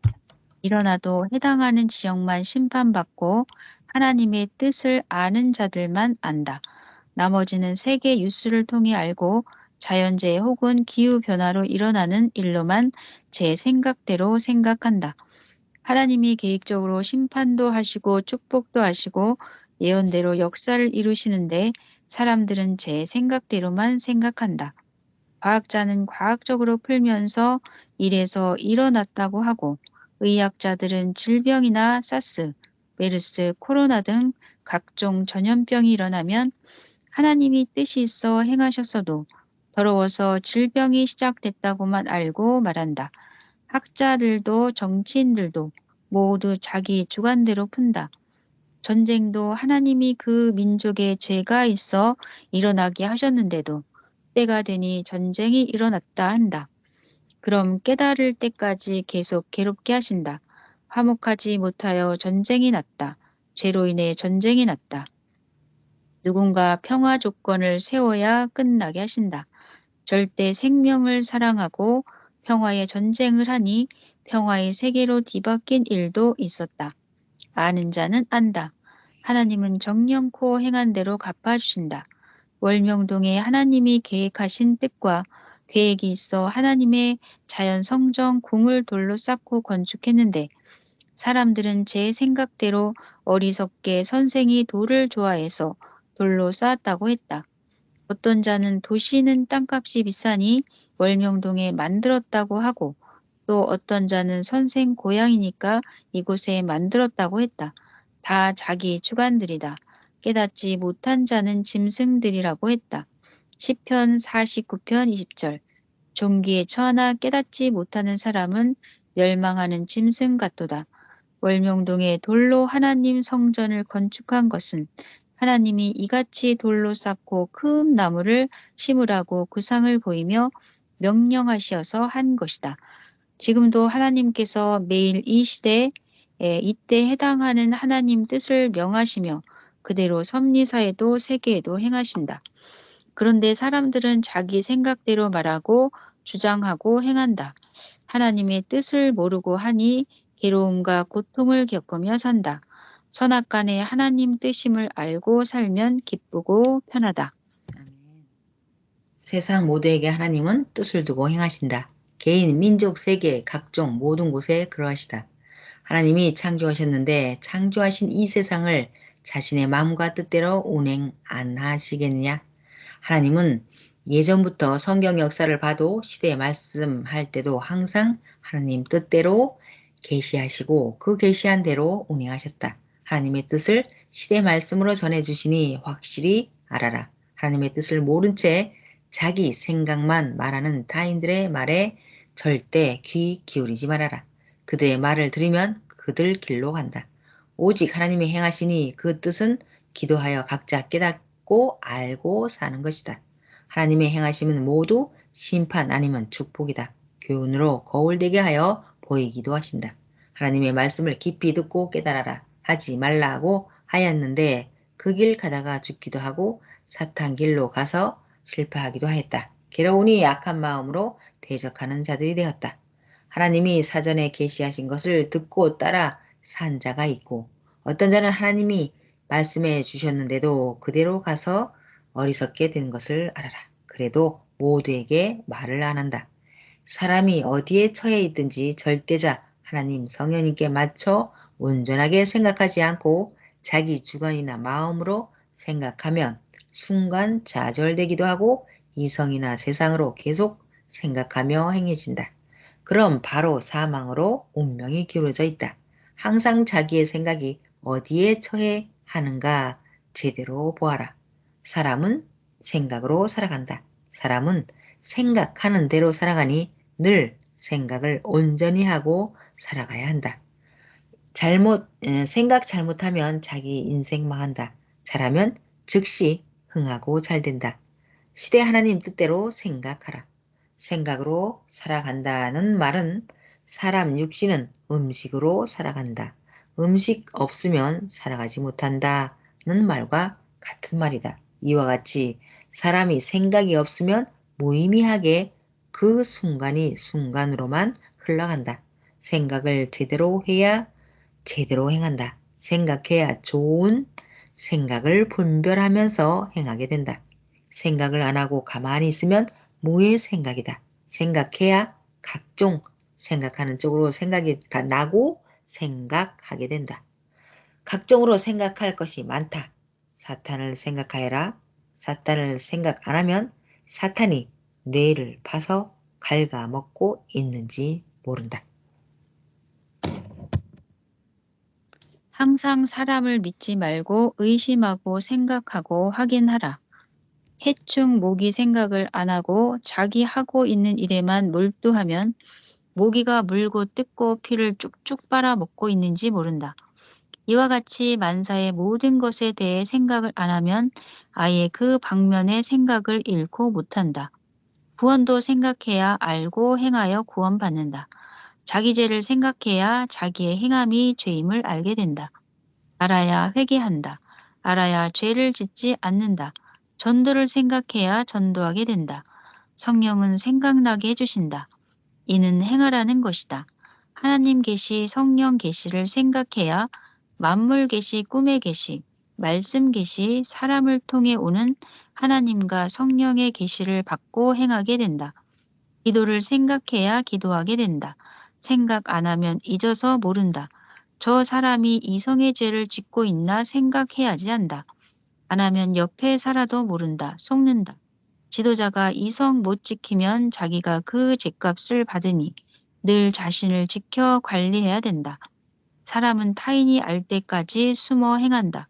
일어나도 해당하는 지역만 심판받고 하나님의 뜻을 아는 자들만 안다. 나머지는 세계 뉴스를 통해 알고 자연재해 혹은 기후변화로 일어나는 일로만 제 생각대로 생각한다. 하나님이 계획적으로 심판도 하시고 축복도 하시고 예언대로 역사를 이루시는데 사람들은 제 생각대로만 생각한다. 과학자는 과학적으로 풀면서 이래서 일어났다고 하고 의학자들은 질병이나 사스, 메르스, 코로나 등 각종 전염병이 일어나면 하나님이 뜻이 있어 행하셨어도 더러워서 질병이 시작됐다고만 알고 말한다. 학자들도 정치인들도 모두 자기 주관대로 푼다. 전쟁도 하나님이 그 민족에 죄가 있어 일어나게 하셨는데도 때가 되니 전쟁이 일어났다 한다. 그럼 깨달을 때까지 계속 괴롭게 하신다. 화목하지 못하여 전쟁이 났다. 죄로 인해 전쟁이 났다. 누군가 평화 조건을 세워야 끝나게 하신다. 절대 생명을 사랑하고 평화의 전쟁을 하니 평화의 세계로 뒤바뀐 일도 있었다. 아는 자는 안다. 하나님은 정령코 행한 대로 갚아주신다. 월명동에 하나님이 계획하신 뜻과 계획이 있어 하나님의 자연 성정 궁을 돌로 쌓고 건축했는데 사람들은 제 생각대로 어리석게 선생이 돌을 좋아해서 돌로 쌓았다고 했다. 어떤 자는 도시는 땅값이 비싸니 월명동에 만들었다고 하고 또 어떤 자는 선생 고향이니까 이곳에 만들었다고 했다. 다 자기 주관들이다. 깨닫지 못한 자는 짐승들이라고 했다. 시편 49편 20절. 종기에 처하나 깨닫지 못하는 사람은 멸망하는 짐승 같도다. 월명동에 돌로 하나님 성전을 건축한 것은 하나님이 이같이 돌로 쌓고 큰 나무를 심으라고 구상을 보이며 명령하시어서 한 것이다. 지금도 하나님께서 매일 이 시대에 이때 해당하는 하나님 뜻을 명하시며 그대로 섭리사에도 세계에도 행하신다. 그런데 사람들은 자기 생각대로 말하고 주장하고 행한다. 하나님의 뜻을 모르고 하니 괴로움과 고통을 겪으며 산다. 선악간에 하나님 뜻임을 알고 살면 기쁘고 편하다. 세상 모두에게 하나님은 뜻을 두고 행하신다. 개인, 민족, 세계, 각종 모든 곳에 그러하시다. 하나님이 창조하셨는데 창조하신 이 세상을 자신의 마음과 뜻대로 운행 안 하시겠느냐? 하나님은 예전부터 성경 역사를 봐도 시대에 말씀할 때도 항상 하나님 뜻대로 계시하시고 그 계시한 대로 운행하셨다. 하나님의 뜻을 시대 말씀으로 전해주시니 확실히 알아라. 하나님의 뜻을 모른 채 자기 생각만 말하는 타인들의 말에 절대 귀 기울이지 말아라. 그들의 말을 들으면 그들 길로 간다. 오직 하나님이 행하시니 그 뜻은 기도하여 각자 깨닫고 알고 사는 것이다. 하나님의 행하심은 모두 심판 아니면 축복이다. 교훈으로 거울되게 하여 보이기도 하신다. 하나님의 말씀을 깊이 듣고 깨달아라 하지 말라고 하였는데 그 길 가다가 죽기도 하고 사탄 길로 가서 실패하기도 하였다. 괴로우니 약한 마음으로 대적하는 자들이 되었다. 하나님이 사전에 계시하신 것을 듣고 따라 산 자가 있고 어떤 자는 하나님이 말씀해 주셨는데도 그대로 가서 어리석게 된 것을 알아라. 그래도 모두에게 말을 안 한다. 사람이 어디에 처해 있든지 절대자 하나님 성령님께 맞춰 온전하게 생각하지 않고 자기 주관이나 마음으로 생각하면 순간 좌절되기도 하고 이성이나 세상으로 계속 생각하며 행해진다. 그럼 바로 사망으로 운명이 기울어져 있다. 항상 자기의 생각이 어디에 처해 하는가 제대로 보아라. 사람은 생각으로 살아간다. 사람은 생각하는 대로 살아가니 늘 생각을 온전히 하고 살아가야 한다. 생각 잘못하면 자기 인생 망한다. 잘하면 즉시 흥하고 잘 된다. 시대 하나님 뜻대로 생각하라. 생각으로 살아간다는 말은 사람 육신은 음식으로 살아간다. 음식 없으면 살아가지 못한다는 말과 같은 말이다. 이와 같이 사람이 생각이 없으면 무의미하게 그 순간이 순간으로만 흘러간다. 생각을 제대로 해야 제대로 행한다. 생각해야 좋은 생각을 분별하면서 행하게 된다. 생각을 안 하고 가만히 있으면 무의 생각이다. 생각해야 각종 생각하는 쪽으로 생각이 다 나고 생각하게 된다. 각종으로 생각할 것이 많다. 사탄을 생각하여라. 사탄을 생각 안 하면 사탄이 뇌를 파서 갉아먹고 있는지 모른다. 항상 사람을 믿지 말고 의심하고 생각하고 확인하라. 해충 모기 생각을 안 하고 자기 하고 있는 일에만 몰두하면 모기가 물고 뜯고 피를 쭉쭉 빨아먹고 있는지 모른다. 이와 같이 만사의 모든 것에 대해 생각을 안 하면 아예 그 방면의 생각을 잃고 못한다. 구원도 생각해야 알고 행하여 구원받는다. 자기 죄를 생각해야 자기의 행함이 죄임을 알게 된다. 알아야 회개한다. 알아야 죄를 짓지 않는다. 전도를 생각해야 전도하게 된다. 성령은 생각나게 해주신다. 이는 행하라는 것이다. 하나님 계시, 성령 계시를 생각해야 만물 계시, 꿈의 계시, 말씀 계시, 사람을 통해 오는 하나님과 성령의 계시를 받고 행하게 된다. 기도를 생각해야 기도하게 된다. 생각 안 하면 잊어서 모른다. 저 사람이 이성의 죄를 짓고 있나 생각해야지 한다. 안 하면 옆에 살아도 모른다. 속는다. 지도자가 이성 못 지키면 자기가 그 죄값을 받으니 늘 자신을 지켜 관리해야 된다. 사람은 타인이 알 때까지 숨어 행한다.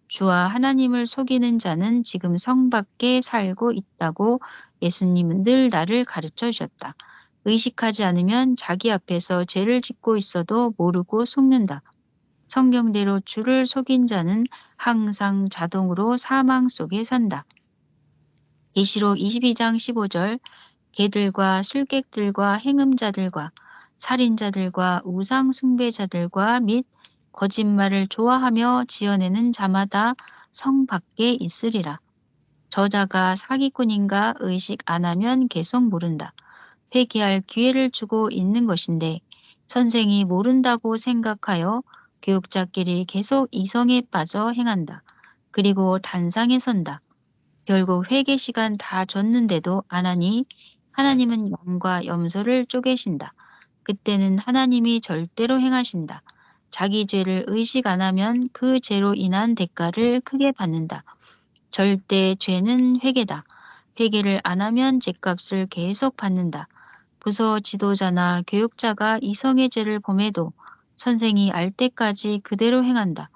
주와 하나님을 속이는 자는 지금 성 밖에 살고 있다고 예수님은 늘 나를 가르쳐 주셨다. 의식하지 않으면 자기 앞에서 죄를 짓고 있어도 모르고 속는다. 성경대로 주를 속인 자는 항상 자동으로 사망 속에 산다. 계시록 22장 15절 개들과 술객들과 행음자들과 살인자들과 우상 숭배자들과 및 거짓말을 좋아하며 지어내는 자마다 성 밖에 있으리라. 저자가 사기꾼인가 의식 안 하면 계속 모른다. 회개할 기회를 주고 있는 것인데 선생이 모른다고 생각하여 교육자끼리 계속 이성에 빠져 행한다. 그리고 단상에 선다. 결국 회개 시간 다 줬는데도 안 하니 하나님은 양과 염소를 쪼개신다. 그때는 하나님이 절대로 행하신다. 자기 죄를 의식 안 하면 그 죄로 인한 대가를 크게 받는다. 절대 죄는 회개다. 회개를 안 하면 죄값을 계속 받는다. 부서 지도자나 교육자가 이성의 죄를 범해도 선생이 알 때까지 그대로 행한다.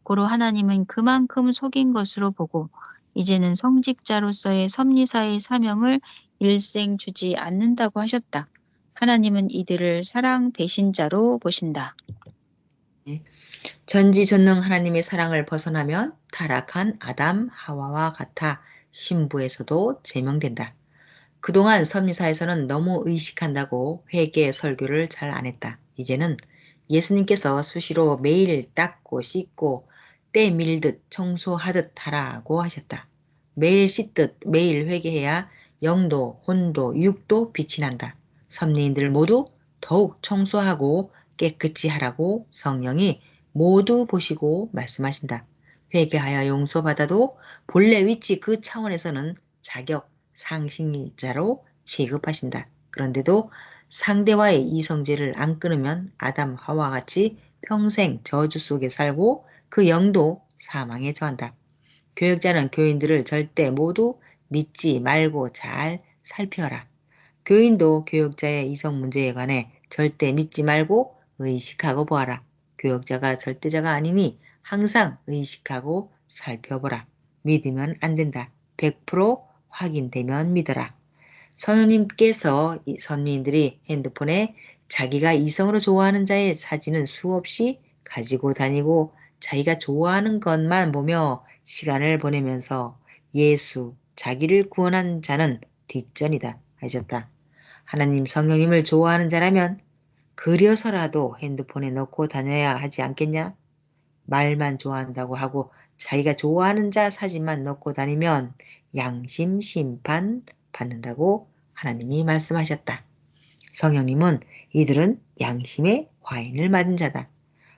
고로 하나님은 그만큼 속인 것으로 보고 이제는 성직자로서의 섭리사의 사명을 일생 주지 않는다고 하셨다. 하나님은 이들을 사랑 배신자로 보신다. 전지전능 하나님의 사랑을 벗어나면 타락한 아담, 하와와 같아 신부에서도 제명된다. 그동안 섭리사에서는 너무 의식한다고 회개 설교를 잘 안 했다. 이제는 예수님께서 수시로 매일 닦고 씻고 때 밀듯 청소하듯 하라고 하셨다. 매일 씻듯 매일 회개해야 영도, 혼도, 육도 빛이 난다. 섭리인들 모두 더욱 청소하고 깨끗이 하라고 성령이 모두 보시고 말씀하신다. 회개하여 용서받아도 본래 위치 그 차원에서는 자격, 상식자로 취급하신다. 그런데도 상대와의 이성제를 안 끊으면 아담 하와 같이 평생 저주 속에 살고 그 영도 사망에 처한다. 교역자는 교인들을 절대 모두 믿지 말고 잘 살펴라. 교인도 교역자의 이성 문제에 관해 절대 믿지 말고 의식하고 보아라. 교역자가 절대자가 아니니 항상 의식하고 살펴보라. 믿으면 안 된다. 100% 확인되면 믿어라. 선우님께서 선미인들이 핸드폰에 자기가 이성으로 좋아하는 자의 사진은 수없이 가지고 다니고 자기가 좋아하는 것만 보며 시간을 보내면서 예수, 자기를 구원한 자는 뒷전이다 하셨다. 하나님 성령님을 좋아하는 자라면 그려서라도 핸드폰에 넣고 다녀야 하지 않겠냐? 말만 좋아한다고 하고 자기가 좋아하는 자 사진만 넣고 다니면 양심 심판 받는다고 하나님이 말씀하셨다. 성령님은 이들은 양심의 과인을 맞은 자다.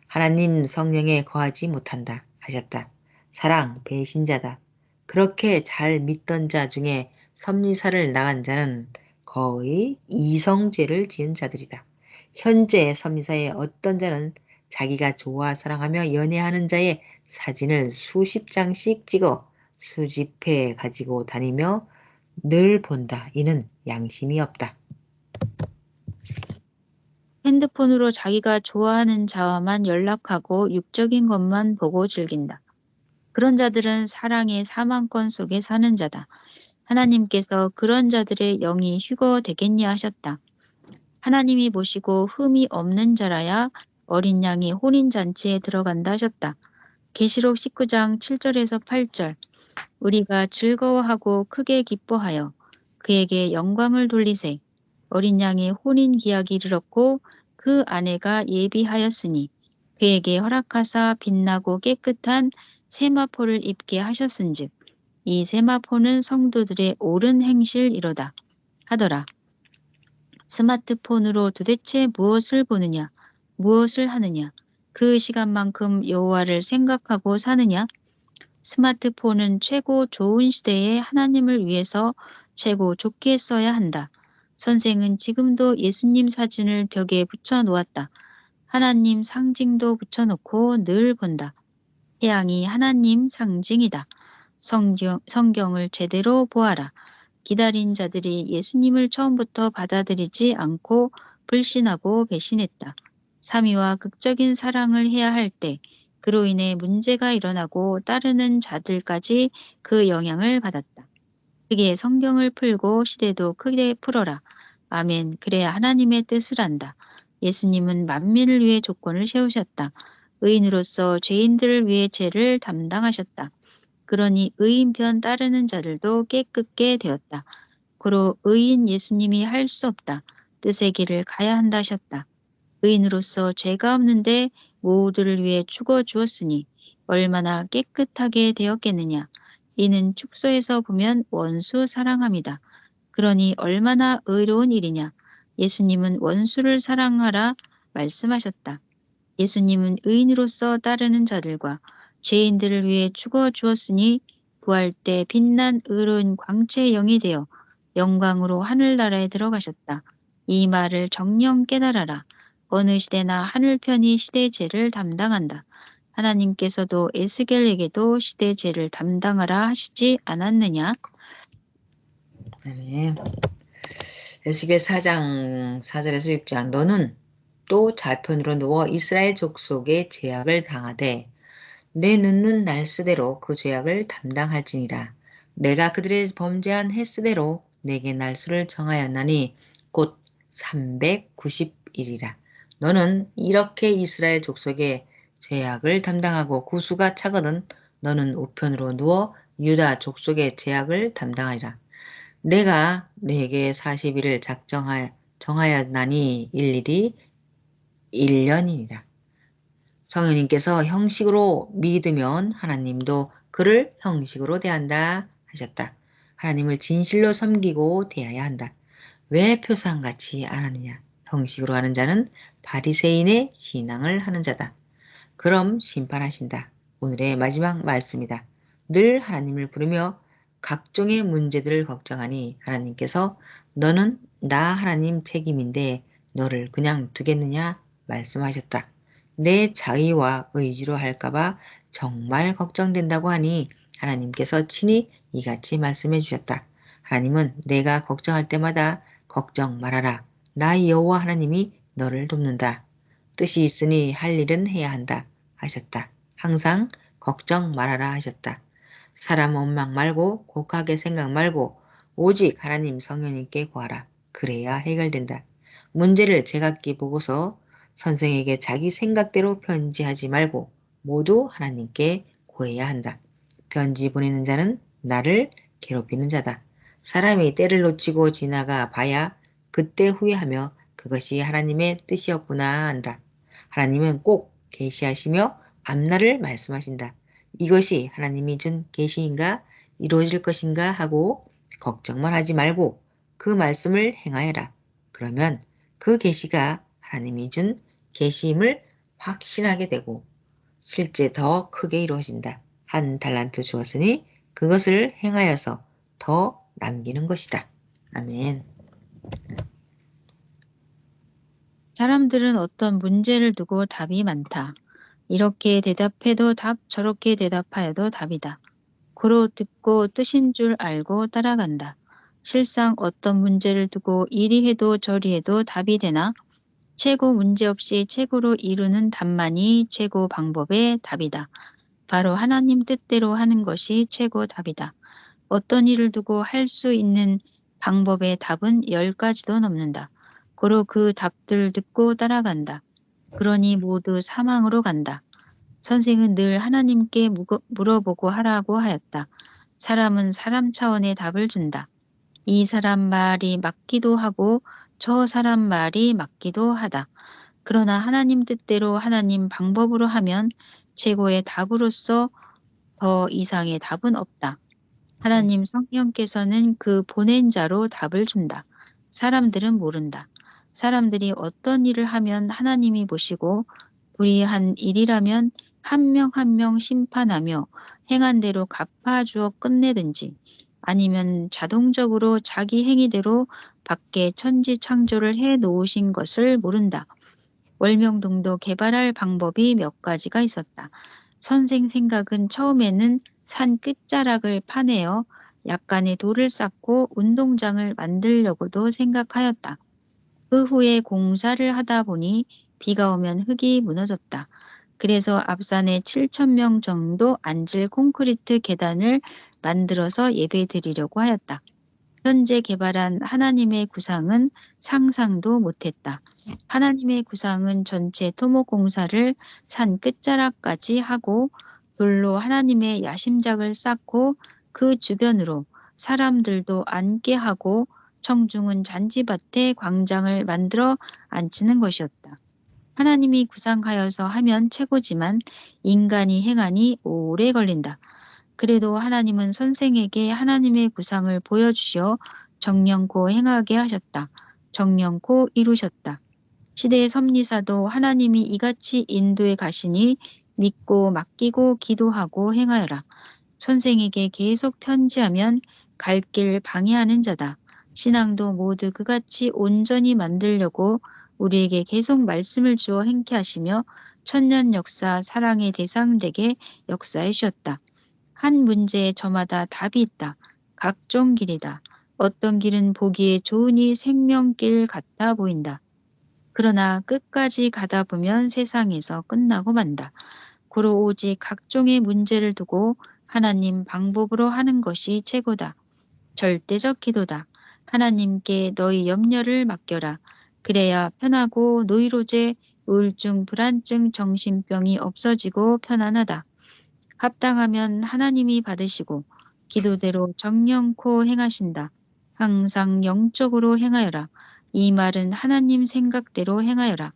하나님 성령에 거하지 못한다 하셨다. 사랑 배신자다. 그렇게 잘 믿던 자 중에 섭리사를 나간 자는 거의 이성죄를 지은 자들이다. 현재 섭리사의 어떤 자는 자기가 좋아 사랑하며 연애하는 자의 사진을 수십 장씩 찍어 수집해 가지고 다니며 늘 본다. 이는 양심이 없다. 핸드폰으로 자기가 좋아하는 자와만 연락하고 육적인 것만 보고 즐긴다. 그런 자들은 사랑의 사망권 속에 사는 자다. 하나님께서 그런 자들의 영이 휴거되겠냐 하셨다. 하나님이 보시고 흠이 없는 자라야 어린 양이 혼인잔치에 들어간다 하셨다. 계시록 19장 7절에서 8절. 우리가 즐거워하고 크게 기뻐하여 그에게 영광을 돌리세. 어린 양의 혼인 기약이 이르렀고 그 아내가 예비하였으니 그에게 허락하사 빛나고 깨끗한 세마포를 입게 하셨은즉 이 세마포는 성도들의 옳은 행실이로다 하더라. 스마트폰으로 도대체 무엇을 보느냐, 무엇을 하느냐, 그 시간만큼 여호와를 생각하고 사느냐? 스마트폰은 최고 좋은 시대에 하나님을 위해서 최고 좋게 써야 한다. 선생은 지금도 예수님 사진을 벽에 붙여 놓았다. 하나님 상징도 붙여놓고 늘 본다. 태양이 하나님 상징이다. 성경을 제대로 보아라. 기다린 자들이 예수님을 처음부터 받아들이지 않고 불신하고 배신했다. 삼위와 극적인 사랑을 해야 할 때 그로 인해 문제가 일어나고 따르는 자들까지 그 영향을 받았다. 크게 성경을 풀고 시대도 크게 풀어라. 아멘. 그래야 하나님의 뜻을 안다. 예수님은 만민을 위해 조건을 세우셨다. 의인으로서 죄인들을 위해 죄를 담당하셨다. 그러니 의인 편 따르는 자들도 깨끗게 되었다. 고로 의인 예수님이 할 수 없다. 뜻의 길을 가야 한다 하셨다. 의인으로서 죄가 없는데 모두를 위해 죽어 주었으니 얼마나 깨끗하게 되었겠느냐. 이는 축소해서 보면 원수 사랑함이다. 그러니 얼마나 의로운 일이냐. 예수님은 원수를 사랑하라 말씀하셨다. 예수님은 의인으로서 따르는 자들과 죄인들을 위해 죽어 주었으니 부활 때 빛난 의로운 광채의 영이 되어 영광으로 하늘나라에 들어가셨다. 이 말을 정녕 깨달아라. 어느 시대나 하늘편이 시대 죄를 담당한다. 하나님께서도 에스겔에게도 시대 죄를 담당하라 하시지 않았느냐? 네. 에스겔 4장 4절에서 6장 너는 또 좌편으로 누워 이스라엘 족속의 죄악을 당하되 내 눈은 날수대로 그 죄악을 담당할지니라. 내가 그들의 범죄한 횟수대로 내게 날수를 정하였나니 곧 390일이라. 너는 이렇게 이스라엘 족속의 죄악을 담당하고 구수가 차거든 너는 우편으로 누워 유다 족속의 죄악을 담당하리라. 내가 네게 40일을 정하였나니 일일이 1년이니라. 성령님께서 형식으로 믿으면 하나님도 그를 형식으로 대한다 하셨다. 하나님을 진실로 섬기고 대해야 한다. 왜 표상같이 안 하느냐? 형식으로 하는 자는 바리새인의 신앙을 하는 자다. 그럼 심판하신다. 오늘의 마지막 말씀이다. 늘 하나님을 부르며 각종의 문제들을 걱정하니 하나님께서 너는 나 하나님 책임인데 너를 그냥 두겠느냐 말씀하셨다. 내 자의와 의지로 할까봐 정말 걱정된다고 하니 하나님께서 친히 이같이 말씀해 주셨다. 하나님은 내가 걱정할 때마다 걱정 말아라. 나 여호와 하나님이 너를 돕는다. 뜻이 있으니 할 일은 해야 한다 하셨다. 항상 걱정 말아라 하셨다. 사람 원망 말고 곡하게 생각 말고 오직 하나님 성령님께 구하라. 그래야 해결된다. 문제를 제각기 보고서 선생에게 자기 생각대로 편지하지 말고 모두 하나님께 구해야 한다. 편지 보내는 자는 나를 괴롭히는 자다. 사람이 때를 놓치고 지나가 봐야 그때 후회하며 그것이 하나님의 뜻이었구나 한다. 하나님은 꼭 계시하시며 앞날을 말씀하신다. 이것이 하나님이 준 계시인가 이루어질 것인가 하고 걱정만 하지 말고 그 말씀을 행하여라. 그러면 그 계시가 하나님이 준 계시임을 확신하게 되고 실제 더 크게 이루어진다. 한 달란트 주었으니 그것을 행하여서 더 남기는 것이다. 아멘. 사람들은 어떤 문제를 두고 답이 많다. 이렇게 대답해도 답, 저렇게 대답하여도 답이다. 고로 듣고 뜻인 줄 알고 따라간다. 실상 어떤 문제를 두고 이리 해도 저리 해도 답이 되나? 최고 문제 없이 최고로 이루는 답만이 최고 방법의 답이다. 바로 하나님 뜻대로 하는 것이 최고 답이다. 어떤 일을 두고 할 수 있는 방법의 답은 10가지도 넘는다. 고로 그 답들 듣고 따라간다. 그러니 모두 사망으로 간다. 선생은 늘 하나님께 물어보고 하라고 하였다. 사람은 사람 차원의 답을 준다. 이 사람 말이 맞기도 하고 저 사람 말이 맞기도 하다. 그러나 하나님 뜻대로 하나님 방법으로 하면 최고의 답으로서 더 이상의 답은 없다. 하나님 성령께서는 그 보낸 자로 답을 준다. 사람들은 모른다. 사람들이 어떤 일을 하면 하나님이 보시고 불의한 일이라면 한 명 한 명 심판하며 행한 대로 갚아주어 끝내든지 아니면 자동적으로 자기 행위대로 밖에 천지 창조를 해 놓으신 것을 모른다. 월명동도 개발할 방법이 몇 가지가 있었다. 선생 생각은 처음에는 산 끝자락을 파내어 약간의 돌을 쌓고 운동장을 만들려고도 생각하였다. 그 후에 공사를 하다 보니 비가 오면 흙이 무너졌다. 그래서 앞산에 7,000명 정도 앉을 콘크리트 계단을 만들어서 예배 드리려고 하였다. 현재 개발한 하나님의 구상은 상상도 못했다. 하나님의 구상은 전체 토목 공사를 산 끝자락까지 하고 돌로 하나님의 야심작을 쌓고 그 주변으로 사람들도 앉게 하고 청중은 잔치밭에 광장을 만들어 앉히는 것이었다. 하나님이 구상하여서 하면 최고지만 인간이 행하니 오래 걸린다. 그래도 하나님은 선생에게 하나님의 구상을 보여주시어 정령코 행하게 하셨다. 정령코 이루셨다. 시대의 섭리사도 하나님이 이같이 인도해 가시니 믿고 맡기고 기도하고 행하여라. 선생에게 계속 편지하면 갈 길 방해하는 자다. 신앙도 모두 그같이 온전히 만들려고 우리에게 계속 말씀을 주어 행케 하시며 천년 역사 사랑의 대상 되게 역사해 주셨다. 한 문제에 저마다 답이 있다. 각종 길이다. 어떤 길은 보기에 좋으니 생명길 같아 보인다. 그러나 끝까지 가다 보면 세상에서 끝나고 만다. 고로 오직 각종의 문제를 두고 하나님 방법으로 하는 것이 최고다. 절대적 기도다. 하나님께 너희 염려를 맡겨라. 그래야 편하고 노이로제, 우울증, 불안증, 정신병이 없어지고 편안하다. 합당하면 하나님이 받으시고 기도대로 정령코 행하신다. 항상 영적으로 행하여라. 이 말은 하나님 생각대로 행하여라.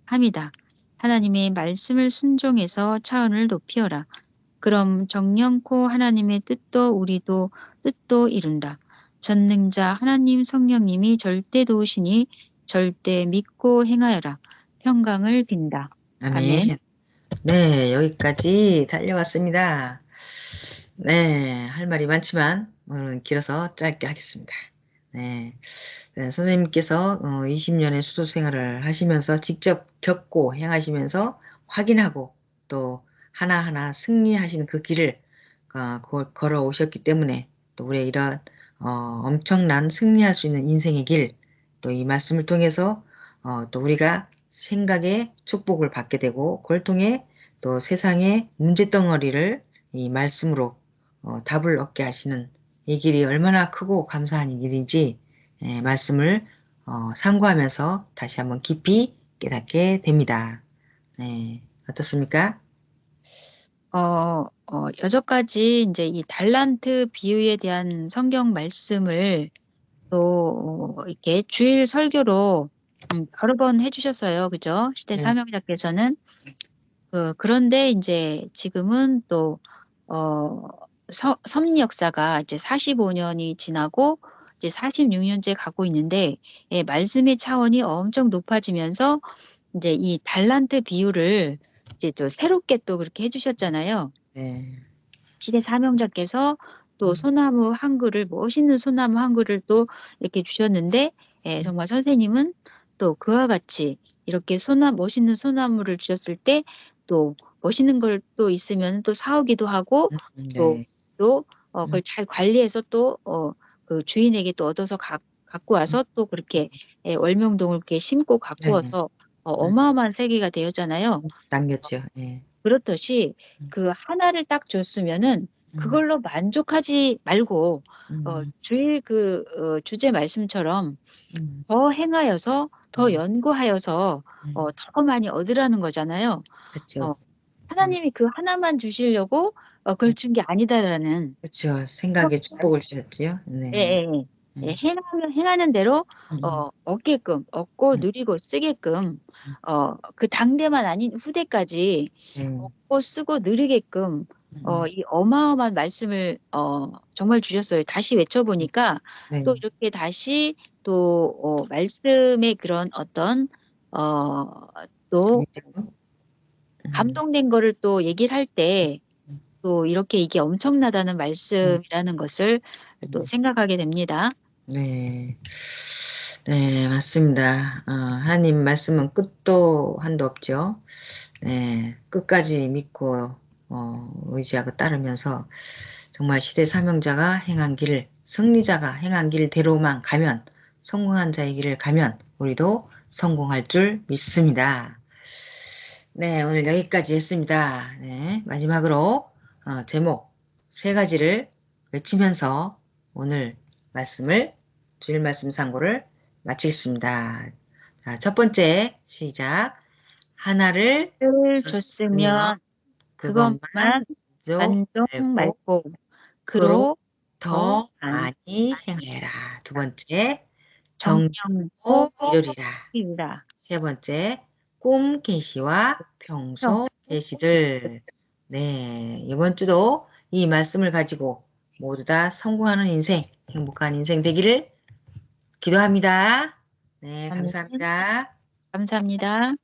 함이다. 하나님의 말씀을 순종해서 차원을 높이어라. 그럼 정령코 하나님의 뜻도 우리도 뜻도 이룬다. 전능자 하나님 성령님이 절대 도우시니 절대 믿고 행하여라. 평강을 빈다. 아멘. 아멘. 네, 여기까지 달려왔습니다. 네, 할 말이 많지만 오늘은 길어서 짧게 하겠습니다. 네, 선생님께서 20년의 수도 생활을 하시면서 직접 겪고 행하시면서 확인하고 또 하나하나 승리하시는 그 길을 걸어오셨기 때문에 또 우리의 이런 엄청난 승리할 수 있는 인생의 길, 또 이 말씀을 통해서 또 우리가 생각의 축복을 받게 되고 그걸 통해 또 세상의 문제덩어리를 이 말씀으로 답을 얻게 하시는 이 길이 얼마나 크고 감사한 일인지 말씀을 상고하면서 다시 한번 깊이 깨닫게 됩니다. 네, 어떻습니까? 여전까지 이제 이 달란트 비유에 대한 성경 말씀을 또 이렇게 주일 설교로 여러 번 해주셨어요. 그죠? 시대 네. 사명자께서는. 그런데 이제 지금은 또, 어, 섭리 역사가 이제 45년이 지나고 이제 46년째 가고 있는데, 예, 말씀의 차원이 엄청 높아지면서 이제 이 달란트 비유를 이제 또 새롭게 또 그렇게 해주셨잖아요. 네. 시대 사명자께서 또 음, 소나무 한 그루를, 멋있는 소나무 한 그루를 또 이렇게 주셨는데, 예, 음, 정말 선생님은 또 그와 같이 이렇게 멋있는 소나무를 주셨을 때 또 멋있는 걸 또 있으면 또 사오기도 하고 또, 네. 또, 그걸 음, 잘 관리해서 또, 그 주인에게 또 얻어서 갖고 음, 와서 또 그렇게 예, 월명동을 이렇게 심고 갖고 네. 와서 네. 어마어마한 세계가 되었잖아요. 남겼죠. 네. 그렇듯이 음, 그 하나를 딱 줬으면은 음, 그걸로 만족하지 말고 음, 주일 주제 말씀처럼 음, 더 행하여서 더 음, 연구하여서 음. 더 많이 얻으라는 거잖아요. 그쵸. 어, 음, 하나님이 그 하나만 주시려고 그걸 음, 준 게 아니다라는 그쵸. 그렇게 생각에 축복을 말씀. 주셨지요. 예, 네. 예, 예. 예, 음, 행하는 대로 음, 얻게끔 얻고 음, 누리고 쓰게끔 음, 그 당대만 아닌 후대까지 네. 먹고 쓰고 누리게끔 음, 이 어마어마한 말씀을 정말 주셨어요. 다시 외쳐보니까 또 네. 이렇게 다시 또 말씀의 그런 어떤 또 재밌죠? 음, 감동된 거를 또 얘기를 할 때 음, 또 이렇게 이게 엄청나다는 음, 말씀이라는 것을 또 음. 생각하게 됩니다. 네. 네, 맞습니다. 하나님 말씀은 끝도 한도 없죠. 네, 끝까지 믿고, 의지하고 따르면서 정말 시대 사명자가 행한 길, 승리자가 행한 길대로만 가면, 성공한 자의 길을 가면 우리도 성공할 줄 믿습니다. 네, 오늘 여기까지 했습니다. 네, 마지막으로 제목 세 가지를 외치면서 오늘 말씀을, 주일 말씀 상고를 마치겠습니다. 자, 첫 번째 시작. 하나를 을 줬으면 줬으면 그것만 그것만 만족 만족 말고 말고 그로 그로 더 더 많이 많이 행하여라. 두 번째, 정직고 정령고 이루리라. 이루라. 세 번째, 꿈 계시와 평소 계시들. 네, 이번 주도 이 말씀을 가지고 모두 다 성공하는 인생, 행복한 인생 되기를 기도합니다. 네, 아멘. 감사합니다. 감사합니다.